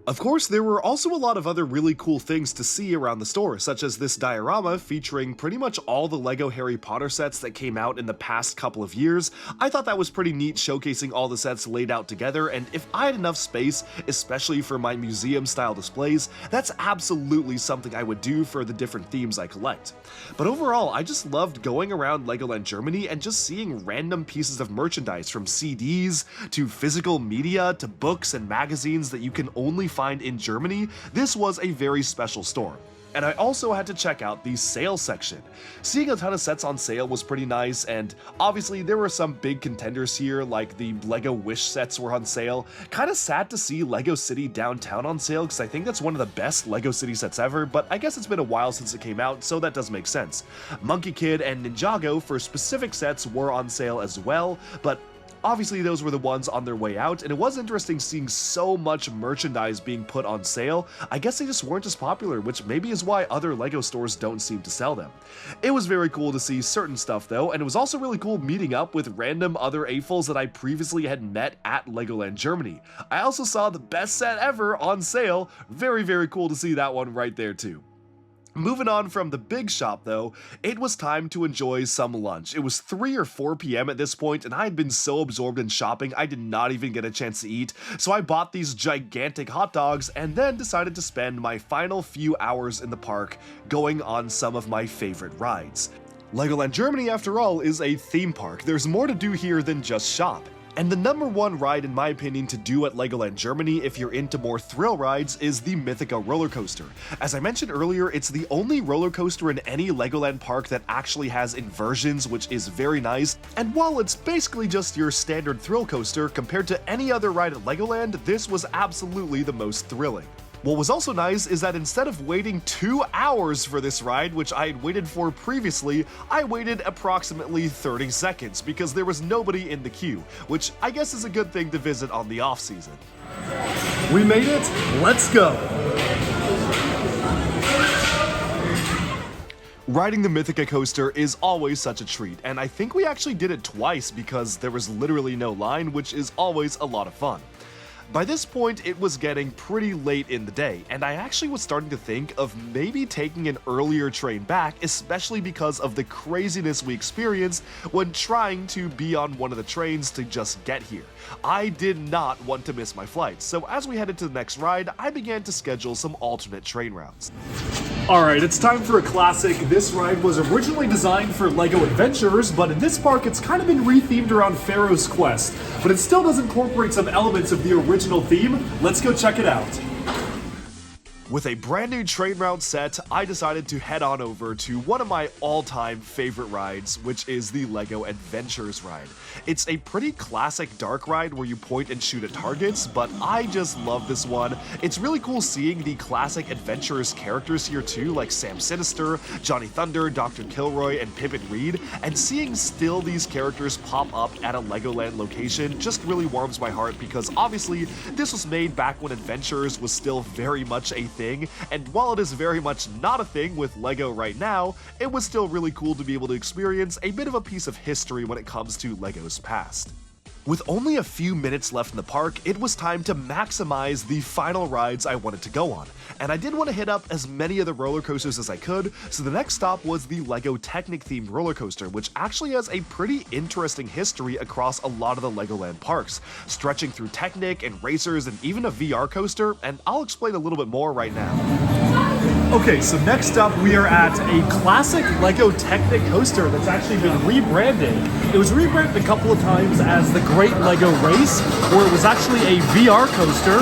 Of course, there were also a lot of other really cool things to see around the store, such as this diorama featuring pretty much all the LEGO Harry Potter sets that came out in the past couple of years. I thought that was pretty neat, showcasing all the sets laid out together, and if I had enough space, especially for my museum-style displays, that's absolutely something I would do for the different themes I collect. But overall, I just loved going around Legoland Germany and just seeing random pieces of merchandise, from CDs to physical media to books and magazines that you can only find in Germany. This was a very special store. And I also had to check out the sale section. Seeing a ton of sets on sale was pretty nice, and obviously there were some big contenders here, like the LEGO Wish sets were on sale. Kinda sad to see LEGO City Downtown on sale, because I think that's one of the best LEGO City sets ever, but I guess it's been a while since it came out, so that does make sense. Monkey Kid and Ninjago for specific sets were on sale as well, but Obviously those were the ones on their way out, and it was interesting seeing so much merchandise being put on sale. I guess they just weren't as popular, which maybe is why other LEGO stores don't seem to sell them. It was very cool to see certain stuff though, and it was also really cool meeting up with random other AFOLs that I previously had met at Legoland Germany. I also saw the best set ever on sale. Very cool to see that one right there too. Moving on from the big shop though, it was time to enjoy some lunch. It was 3 or 4 p.m. at this point, and I had been so absorbed in shopping I did not even get a chance to eat, so I bought these gigantic hot dogs and then decided to spend my final few hours in the park going on some of my favorite rides. Legoland Germany, after all, is a theme park. There's more to do here than just shop. And the number one ride, in my opinion, to do at Legoland Germany if you're into more thrill rides is the Mythica roller coaster. As I mentioned earlier, it's the only roller coaster in any Legoland park that actually has inversions, which is very nice. And while it's basically just your standard thrill coaster, compared to any other ride at Legoland, this was absolutely the most thrilling. What was also nice is that instead of waiting 2 hours for this ride, which I had waited for previously, I waited approximately 30 seconds because there was nobody in the queue, which I guess is a good thing to visit on the off season. We made it, let's go! Riding the Mythica coaster is always such a treat, and I think we actually did it twice because there was literally no line, which is always a lot of fun. By this point, it was getting pretty late in the day, and I actually was starting to think of maybe taking an earlier train back, especially because of the craziness we experienced when trying to be on one of the trains to just get here. I did not want to miss my flight, so as we headed to the next ride, I began to schedule some alternate train routes. Alright, it's time for a classic. This ride was originally designed for LEGO Adventures, but in this park it's kind of been rethemed around Pharaoh's Quest. But it still does incorporate some elements of the original theme. Let's go check it out. With a brand new train route set, I decided to head on over to one of my all-time favorite rides, which is the LEGO Adventures ride. It's a pretty classic dark ride where you point and shoot at targets, but I just love this one. It's really cool seeing the classic Adventurers characters here too, like Sam Sinister, Johnny Thunder, Dr. Kilroy, and Pippin Reed, and seeing still these characters pop up at a Legoland location just really warms my heart because obviously this was made back when Adventurers was still very much a thing, and while it is very much not a thing with LEGO right now, it was still really cool to be able to experience a bit of a piece of history when it comes to LEGO's past. With only a few minutes left in the park, it was time to maximize the final rides I wanted to go on, and I did want to hit up as many of the roller coasters as I could, so the next stop was the LEGO Technic themed roller coaster, which actually has a pretty interesting history across a lot of the Legoland parks, stretching through Technic and racers and even a VR coaster, and I'll explain a little bit more right now. Okay, so next up we are at a classic LEGO Technic coaster that's actually been rebranded. It was rebranded a couple of times as the Great LEGO Race, or it was actually a VR coaster.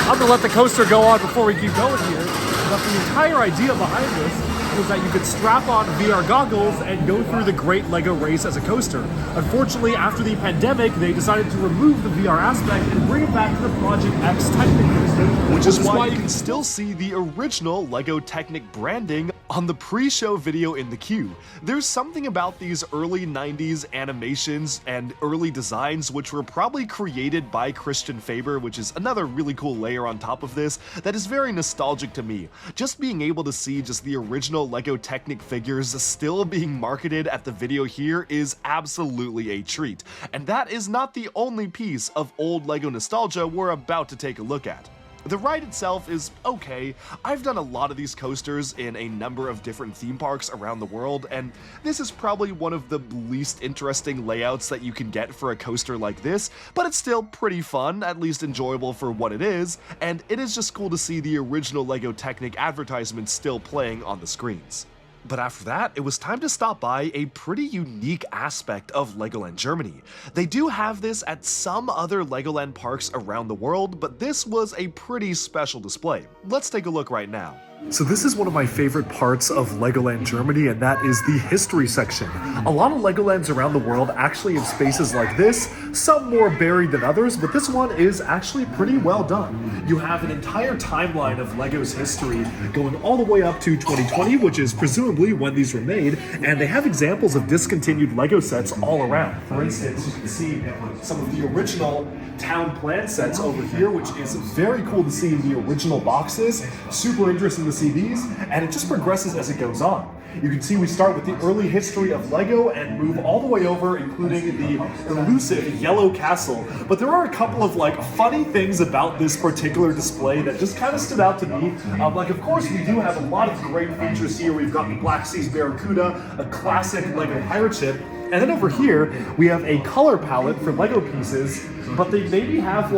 I'm gonna let the coaster go on before we keep going here, but the entire idea behind this was that you could strap on VR goggles and go through the Great LEGO Race as a coaster. Unfortunately, after the pandemic, they decided to remove the VR aspect and bring it back to the Project X Technic coaster. Which is why you can still see the original LEGO Technic branding on the pre-show video in the queue. There's something about these early 90s animations and early designs which were probably created by Christian Faber, which is another really cool layer on top of this, that is very nostalgic to me. Just being able to see just the original LEGO Technic figures still being marketed at the video here is absolutely a treat. And that is not the only piece of old LEGO nostalgia we're about to take a look at. The ride itself is okay. I've done a lot of these coasters in a number of different theme parks around the world, and this is probably one of the least interesting layouts that you can get for a coaster like this, but it's still pretty fun, at least enjoyable for what it is, and it is just cool to see the original LEGO Technic advertisements still playing on the screens. But after that, it was time to stop by a pretty unique aspect of Legoland Germany. They do have this at some other Legoland parks around the world, but this was a pretty special display. Let's take a look right now. So this is one of my favorite parts of Legoland Germany, and that is the history section. A lot of Legolands around the world actually have spaces like this, some more buried than others, but this one is actually pretty well done. You have an entire timeline of Lego's history going all the way up to 2020, which is presumably when these were made, and they have examples of discontinued Lego sets all around. For instance, you can see some of the original town plan sets over here, which is very cool to see the original boxes. Super interesting to see these, and it just progresses as it goes on. You can see we start with the early history of Lego and move all the way over, including the elusive yellow castle. But there are a couple of funny things about this particular display that just kind of stood out to me. Of course, we do have a lot of great features here. We've got the Black Seas Barracuda, a classic Lego pirate ship. And then over here, we have a color palette for Lego pieces, but they maybe have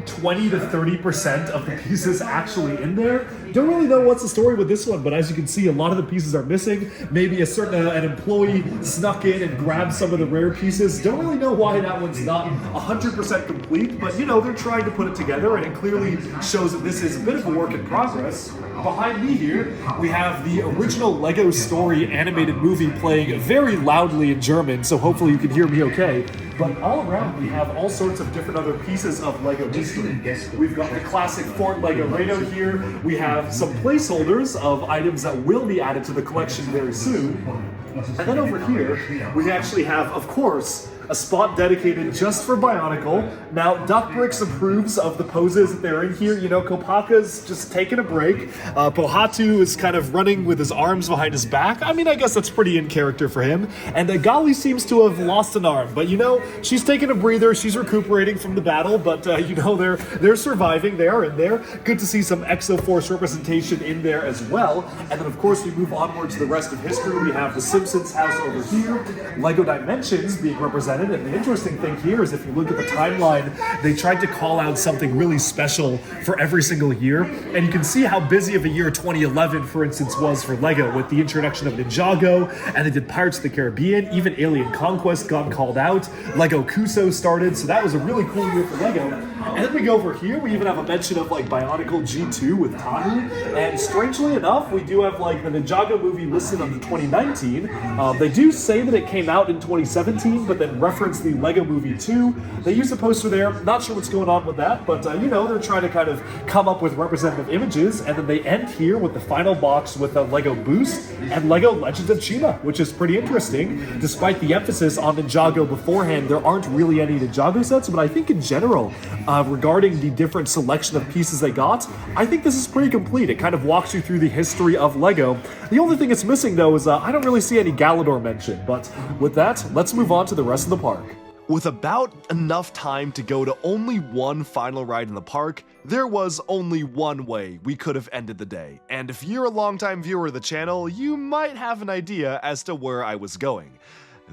20 to 30% of the pieces actually in there. Don't really know what's the story with this one, but as you can see, a lot of the pieces are missing. Maybe an employee snuck in and grabbed some of the rare pieces. Don't really know why that one's not 100% complete, but they're trying to put it together, and it clearly shows that this is a bit of a work in progress. Behind me here, we have the original Lego Story animated movie playing very loudly in German, so hopefully you can hear me okay. But all around, we have all sorts of different other pieces of Lego history. We've got the classic Ford Lego Rado here. We have some placeholders of items that will be added to the collection very soon. And then over here, we actually have, of course, a spot dedicated just for Bionicle. Now, Duckbricks approves of the poses that they're in here. Kopaka's just taking a break. Pohatu is kind of running with his arms behind his back. I mean, I guess that's pretty in character for him. And Gali seems to have lost an arm, but she's taking a breather. She's recuperating from the battle, but they're surviving. They are in there. Good to see some Exoforce representation in there as well. And then, of course, we move onward to the rest of history. We have the Simpsons house over here. Lego Dimensions being represented. And the interesting thing here is if you look at the timeline, they tried to call out something really special for every single year. And you can see how busy of a year 2011, for instance, was for Lego with the introduction of Ninjago, and they did Pirates of the Caribbean. Even Alien Conquest got called out. Lego Kuso started, so that was a really cool year for Lego. And then we go over here, we even have a mention of Bionicle G2 with Tahu. And strangely enough, we do have the Ninjago movie listed under 2019. They do say that it came out in 2017, but then reference the Lego Movie 2. They use a poster there. Not sure what's going on with that, but they're trying to kind of come up with representative images, and then they end here with the final box with a Lego Boost and Lego Legends of Chima, which is pretty interesting. Despite the emphasis on Ninjago beforehand, there aren't really any Ninjago sets, but I think in general, regarding the different selection of pieces they got, I think this is pretty complete. It kind of walks you through the history of Lego. The only thing it's missing, though, is I don't really see any Galador mentioned, but with that, let's move on to the rest of the park. With about enough time to go to only one final ride in the park, there was only one way we could have ended the day. And if you're a longtime viewer of the channel, you might have an idea as to where I was going.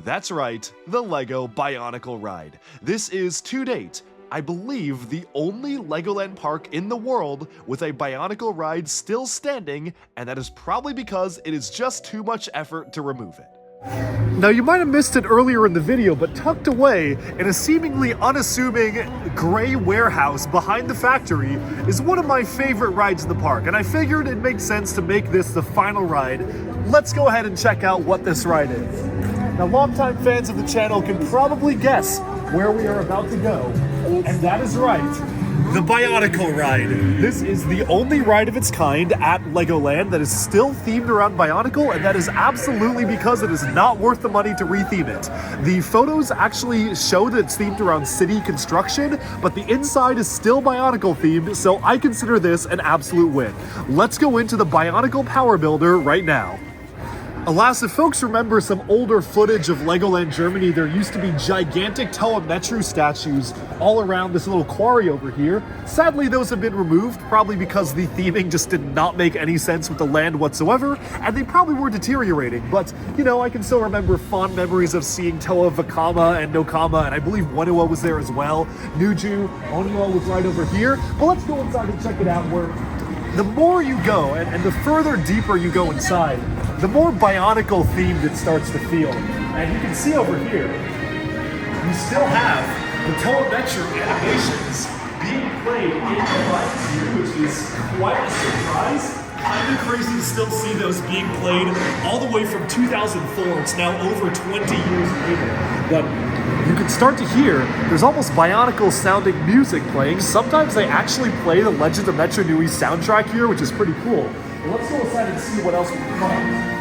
That's right, the Lego Bionicle ride. This is, to date, I believe the only Legoland park in the world with a Bionicle ride still standing, and that is probably because it is just too much effort to remove it. Now, you might have missed it earlier in the video, but tucked away in a seemingly unassuming gray warehouse behind the factory is one of my favorite rides in the park, and I figured it made sense to make this the final ride. Let's go ahead and check out what this ride is. Now, longtime fans of the channel can probably guess where we are about to go, and that is right. The Bionicle ride. This is the only ride of its kind at Legoland that is still themed around Bionicle, and that is absolutely because it is not worth the money to retheme it. The photos actually show that it's themed around city construction, but the inside is still Bionicle themed, so I consider this an absolute win. Let's go into the Bionicle Power Builder right now. Alas, if folks remember some older footage of Legoland Germany, there used to be gigantic Toa Metru statues all around this little quarry over here. Sadly, those have been removed, probably because the theming just did not make any sense with the land whatsoever, and they probably were deteriorating. But, I can still remember fond memories of seeing Toa Vakama and Nokama, and I believe Wenua was there as well. Nuju, Onua was right over here. But let's go inside and check it out, where the more you go, and the further deeper you go inside, the more Bionicle themed it starts to feel. And you can see over here, you still have the Toa Metru animations being played in the lights here, which is quite a surprise. Kind kind of crazy to still see those being played all the way from 2004. It's now over 20 years later. But you can start to hear there's almost Bionicle sounding music playing. Sometimes they actually play the Legend of Metro Nui soundtrack here, which is pretty cool. Well, let's go inside and see what else we can find.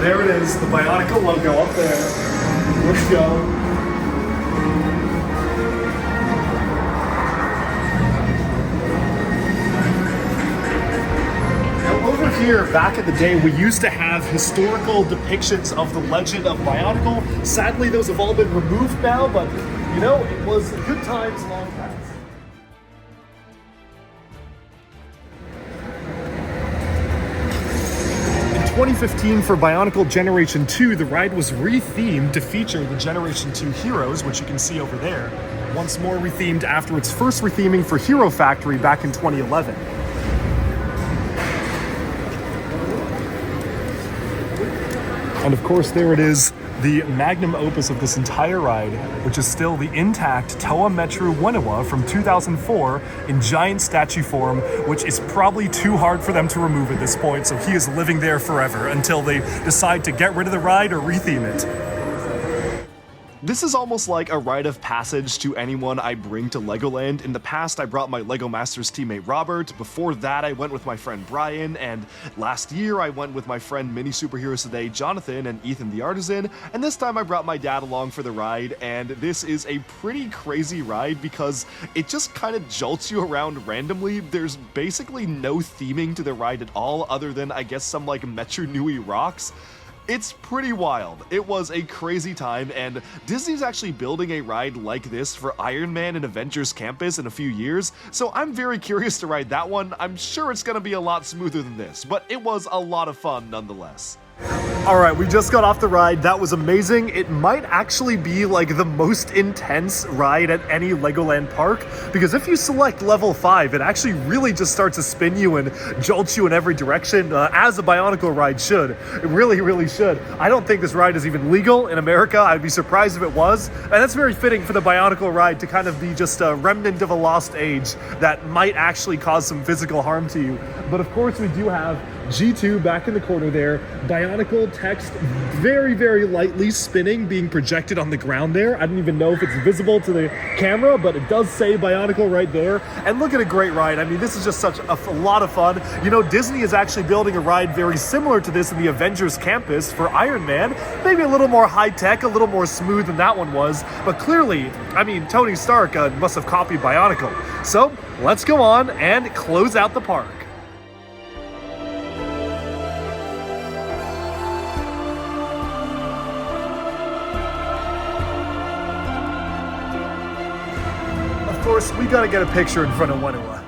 There it is, the Bionicle logo up there. Let's go. Now over here, back in the day, we used to have historical depictions of the legend of Bionicle. Sadly, those have all been removed now, but you know, it was good times long past. In 2015, for Bionicle Generation 2, the ride was rethemed to feature the Generation 2 heroes, which you can see over there, once more rethemed after its first retheming for Hero Factory back in 2011. And of course, there it is, the magnum opus of this entire ride, which is still the intact Toa Metru Whenua from 2004 in giant statue form, which is probably too hard for them to remove at this point, so he is living there forever until they decide to get rid of the ride or retheme it. This is almost like a rite of passage to anyone I bring to Legoland. In the past, I brought my LEGO Masters teammate Robert. Before that, I went with my friend Brian. And last year, I went with my friend Mini Superheroes Today, Jonathan, and Ethan the Artisan. And this time, I brought my dad along for the ride. And this is a pretty crazy ride because it just kind of jolts you around randomly. There's basically no theming to the ride at all, other than, I guess, some like Metro Nui rocks. It's pretty wild. It was a crazy time, and Disney's actually building a ride like this for Iron Man and Avengers Campus in a few years, so I'm very curious to ride that one. I'm sure it's gonna be a lot smoother than this, but it was a lot of fun nonetheless. Alright, we just got off the ride. That was amazing. It might actually be like the most intense ride at any Legoland park, because if you select level 5, it actually really just starts to spin you and jolt you in every direction, as a Bionicle ride should. It really, really should. I don't think this ride is even legal in America. I'd be surprised if it was. And that's very fitting for the Bionicle ride to kind of be just a remnant of a lost age that might actually cause some physical harm to you. But of course, we do have G2 back in the corner there. Bionicle text very, very lightly spinning, being projected on the ground there. I don't even know if it's visible to the camera, but it does say Bionicle right there. And look at a great ride. I mean, this is just such a lot of fun. You know, Disney is actually building a ride very similar to this in the Avengers Campus for Iron Man. Maybe a little more high-tech, a little more smooth than that one was. But clearly, I mean, Tony Stark must have copied Bionicle. So let's go on and close out the park. Of course, we gotta get a picture in front of Whenua.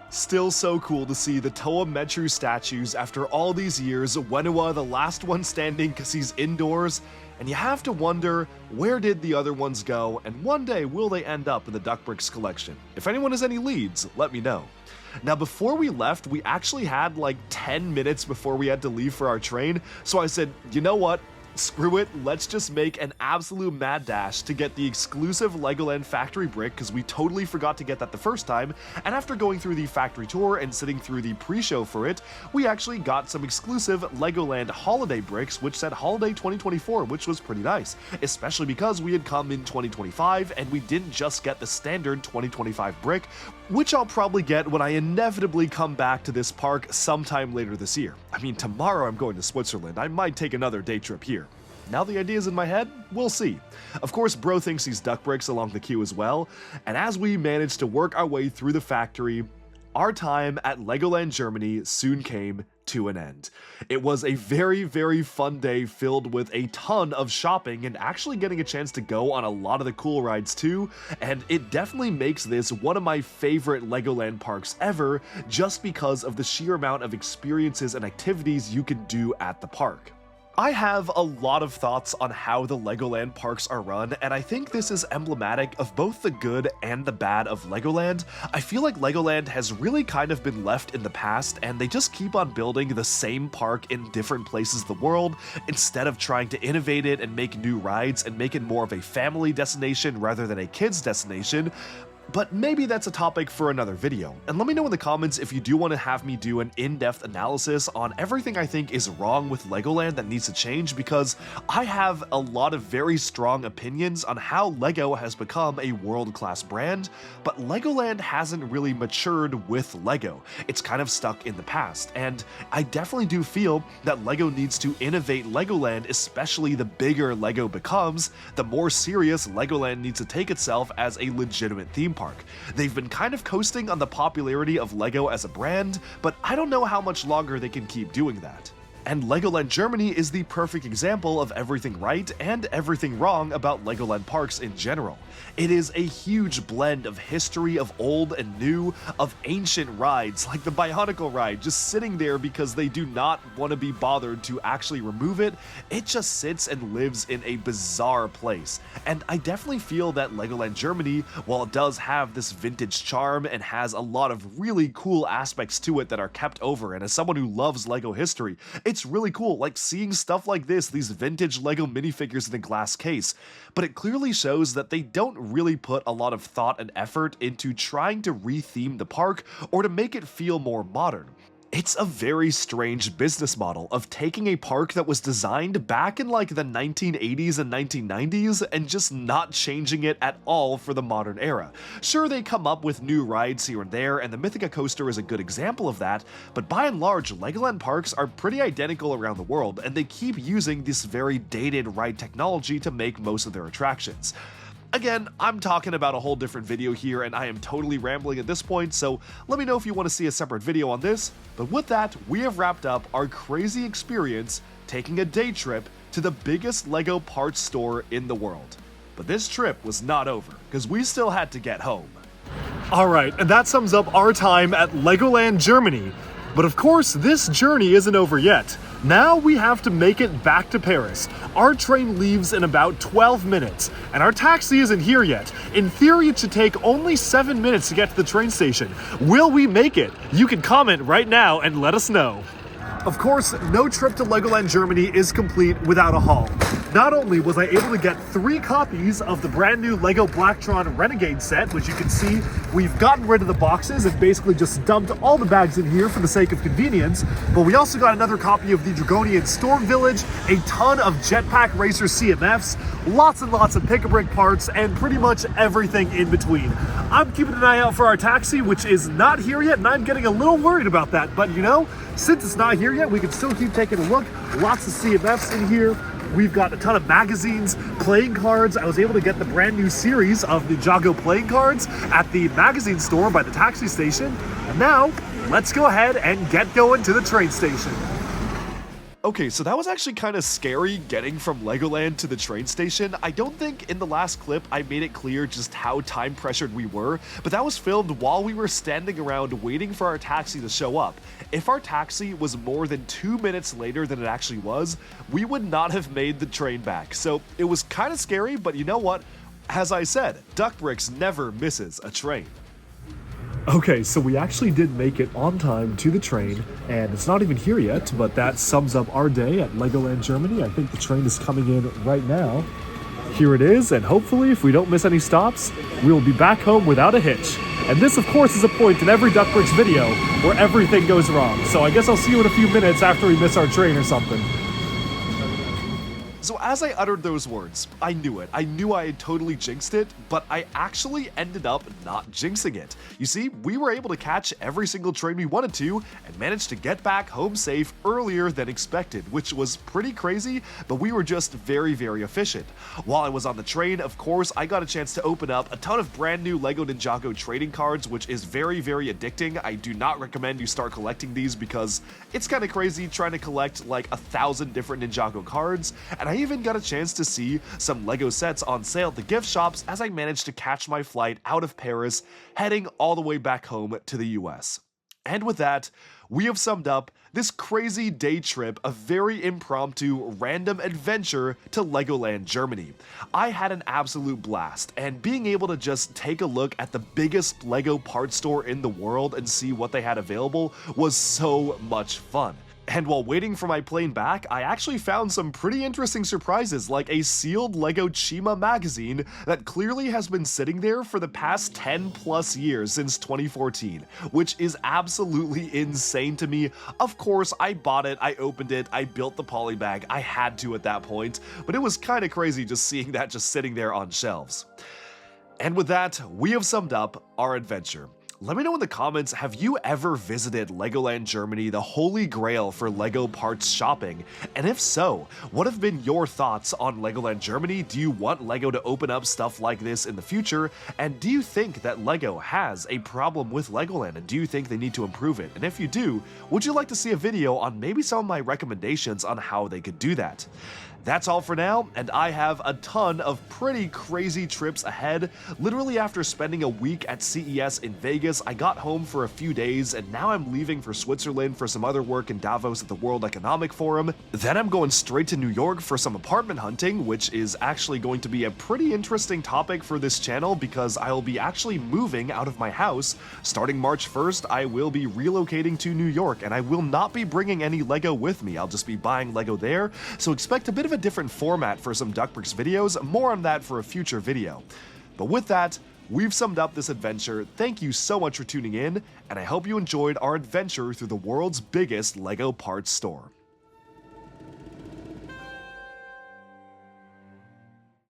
Still so cool to see the Toa Metru statues after all these years. Whenua, the last one standing because he's indoors. And you have to wonder, where did the other ones go? And one day, will they end up in the Duck Bricks collection? If anyone has any leads, let me know. Now, before we left, we actually had like 10 minutes before we had to leave for our train. So I said, you know what? Screw it, let's just make an absolute mad dash to get the exclusive Legoland factory brick, because we totally forgot to get that the first time, and after going through the factory tour and sitting through the pre-show for it, we actually got some exclusive Legoland holiday bricks, which said Holiday 2024, which was pretty nice, especially because we had come in 2025, and we didn't just get the standard 2025 brick, which I'll probably get when I inevitably come back to this park sometime later this year. I mean, tomorrow I'm going to Switzerland, I might take another day trip here. Now the idea's in my head, we'll see. Of course, Bro thinks he's duck bricks along the queue as well, and as we managed to work our way through the factory, our time at Legoland Germany soon came to an end. It was a very, very fun day filled with a ton of shopping and actually getting a chance to go on a lot of the cool rides too, and it definitely makes this one of my favorite Legoland parks ever, just because of the sheer amount of experiences and activities you can do at the park. I have a lot of thoughts on how the Legoland parks are run, and I think this is emblematic of both the good and the bad of Legoland. I feel like Legoland has really kind of been left in the past, and they just keep on building the same park in different places of the world, instead of trying to innovate it and make new rides and make it more of a family destination rather than a kids destination. But maybe that's a topic for another video, and let me know in the comments if you do want to have me do an in-depth analysis on everything I think is wrong with Legoland that needs to change, because I have a lot of very strong opinions on how Lego has become a world-class brand, but Legoland hasn't really matured with Lego. It's kind of stuck in the past, and I definitely do feel that Lego needs to innovate Legoland, especially the bigger Lego becomes, the more serious Legoland needs to take itself as a legitimate theme park. They've been kind of coasting on the popularity of Lego as a brand, but I don't know how much longer they can keep doing that. And Legoland Germany is the perfect example of everything right and everything wrong about Legoland parks in general. It is a huge blend of history of old and new, of ancient rides like the Bionicle ride just sitting there because they do not want to be bothered to actually remove it. It just sits and lives in a bizarre place. And I definitely feel that Legoland Germany, while it does have this vintage charm and has a lot of really cool aspects to it that are kept over, and as someone who loves Lego history, it's really cool, like seeing stuff like this, these vintage Lego minifigures in a glass case, but it clearly shows that they don't really put a lot of thought and effort into trying to re-theme the park or to make it feel more modern. It's a very strange business model of taking a park that was designed back in like the 1980s and 1990s and just not changing it at all for the modern era. Sure, they come up with new rides here and there, and the Mythica coaster is a good example of that, but by and large, Legoland parks are pretty identical around the world, and they keep using this very dated ride technology to make most of their attractions. Again, I'm talking about a whole different video here, and I am totally rambling at this point, so let me know if you want to see a separate video on this. But with that, we have wrapped up our crazy experience taking a day trip to the biggest Lego parts store in the world. But this trip was not over, because we still had to get home. Alright, and that sums up our time at Legoland Germany. But of course, this journey isn't over yet. Now we have to make it back to Paris. Our train leaves in about 12 minutes, and our taxi isn't here yet. In theory, it should take only 7 minutes to get to the train station. Will we make it? You can comment right now and let us know. Of course, no trip to Legoland Germany is complete without a haul. Not only was I able to get 3 copies of the brand new Lego Blacktron Renegade set, which you can see we've gotten rid of the boxes and basically just dumped all the bags in here for the sake of convenience, but we also got another copy of the Dragonian Storm Village, a ton of Jetpack Racer CMFs, lots and lots of pick-a-brick parts, and pretty much everything in between. I'm keeping an eye out for our taxi, which is not here yet, and I'm getting a little worried about that, but you know, since it's not here yet, we can still keep taking a look. Lots of CMFs in here. We've got a ton of magazines, playing cards. I was able to get the brand new series of Ninjago playing cards at the magazine store by the taxi station. And now, let's go ahead and get going to the train station. Okay, so that was actually kind of scary getting from Legoland to the train station. I don't think in the last clip I made it clear just how time pressured we were, but that was filmed while we were standing around waiting for our taxi to show up. If our taxi was more than 2 minutes later than it actually was, we would not have made the train back. So it was kind of scary, but you know what? As I said, Duck Bricks never misses a train. Okay, so we actually did make it on time to the train, and it's not even here yet, but that sums up our day at Legoland Germany. I think the train is coming in right now. Here it is, and hopefully, if we don't miss any stops, we will be back home without a hitch. And this, of course, is a point in every Duck Bricks video where everything goes wrong. So I guess I'll see you in a few minutes after we miss our train or something. So as I uttered those words, I knew it. I knew I had totally jinxed it, but I actually ended up not jinxing it. You see, we were able to catch every single train we wanted to and managed to get back home safe earlier than expected, which was pretty crazy, but we were just very, very efficient. While I was on the train, of course, I got a chance to open up a ton of brand new Lego Ninjago trading cards, which is very, very addicting. I do not recommend you start collecting these because it's kind of crazy trying to collect like 1,000 different Ninjago cards, and I even got a chance to see some Lego sets on sale at the gift shops as I managed to catch my flight out of Paris, heading all the way back home to the US. And with that, we have summed up this crazy day trip, a very impromptu, random adventure to Legoland, Germany. I had an absolute blast, and being able to just take a look at the biggest Lego parts store in the world and see what they had available was so much fun. And while waiting for my plane back, I actually found some pretty interesting surprises, like a sealed Lego Chima magazine that clearly has been sitting there for the past 10 plus years since 2014, which is absolutely insane to me. Of course, I bought it, I opened it, I built the polybag, I had to at that point, but it was kind of crazy just seeing that just sitting there on shelves. And with that, we have summed up our adventure. Let me know in the comments, have you ever visited Legoland Germany, the holy grail for Lego parts shopping? And if so, what have been your thoughts on Legoland Germany? Do you want Lego to open up stuff like this in the future? And do you think that Lego has a problem with Legoland? And do you think they need to improve it? And if you do, would you like to see a video on maybe some of my recommendations on how they could do that? That's all for now, and I have a ton of pretty crazy trips ahead. Literally after spending a week at CES in Vegas, I got home for a few days, and now I'm leaving for Switzerland for some other work in Davos at the World Economic Forum. Then I'm going straight to New York for some apartment hunting, which is actually going to be a pretty interesting topic for this channel because I will be actually moving out of my house. Starting March 1st, I will be relocating to New York, and I will not be bringing any Lego with me. I'll just be buying Lego there, so expect a bit of a different format for some Duckbricks videos, more on that for a future video. But with that, we've summed up this adventure. Thank you so much for tuning in, and I hope you enjoyed our adventure through the world's biggest Lego parts store.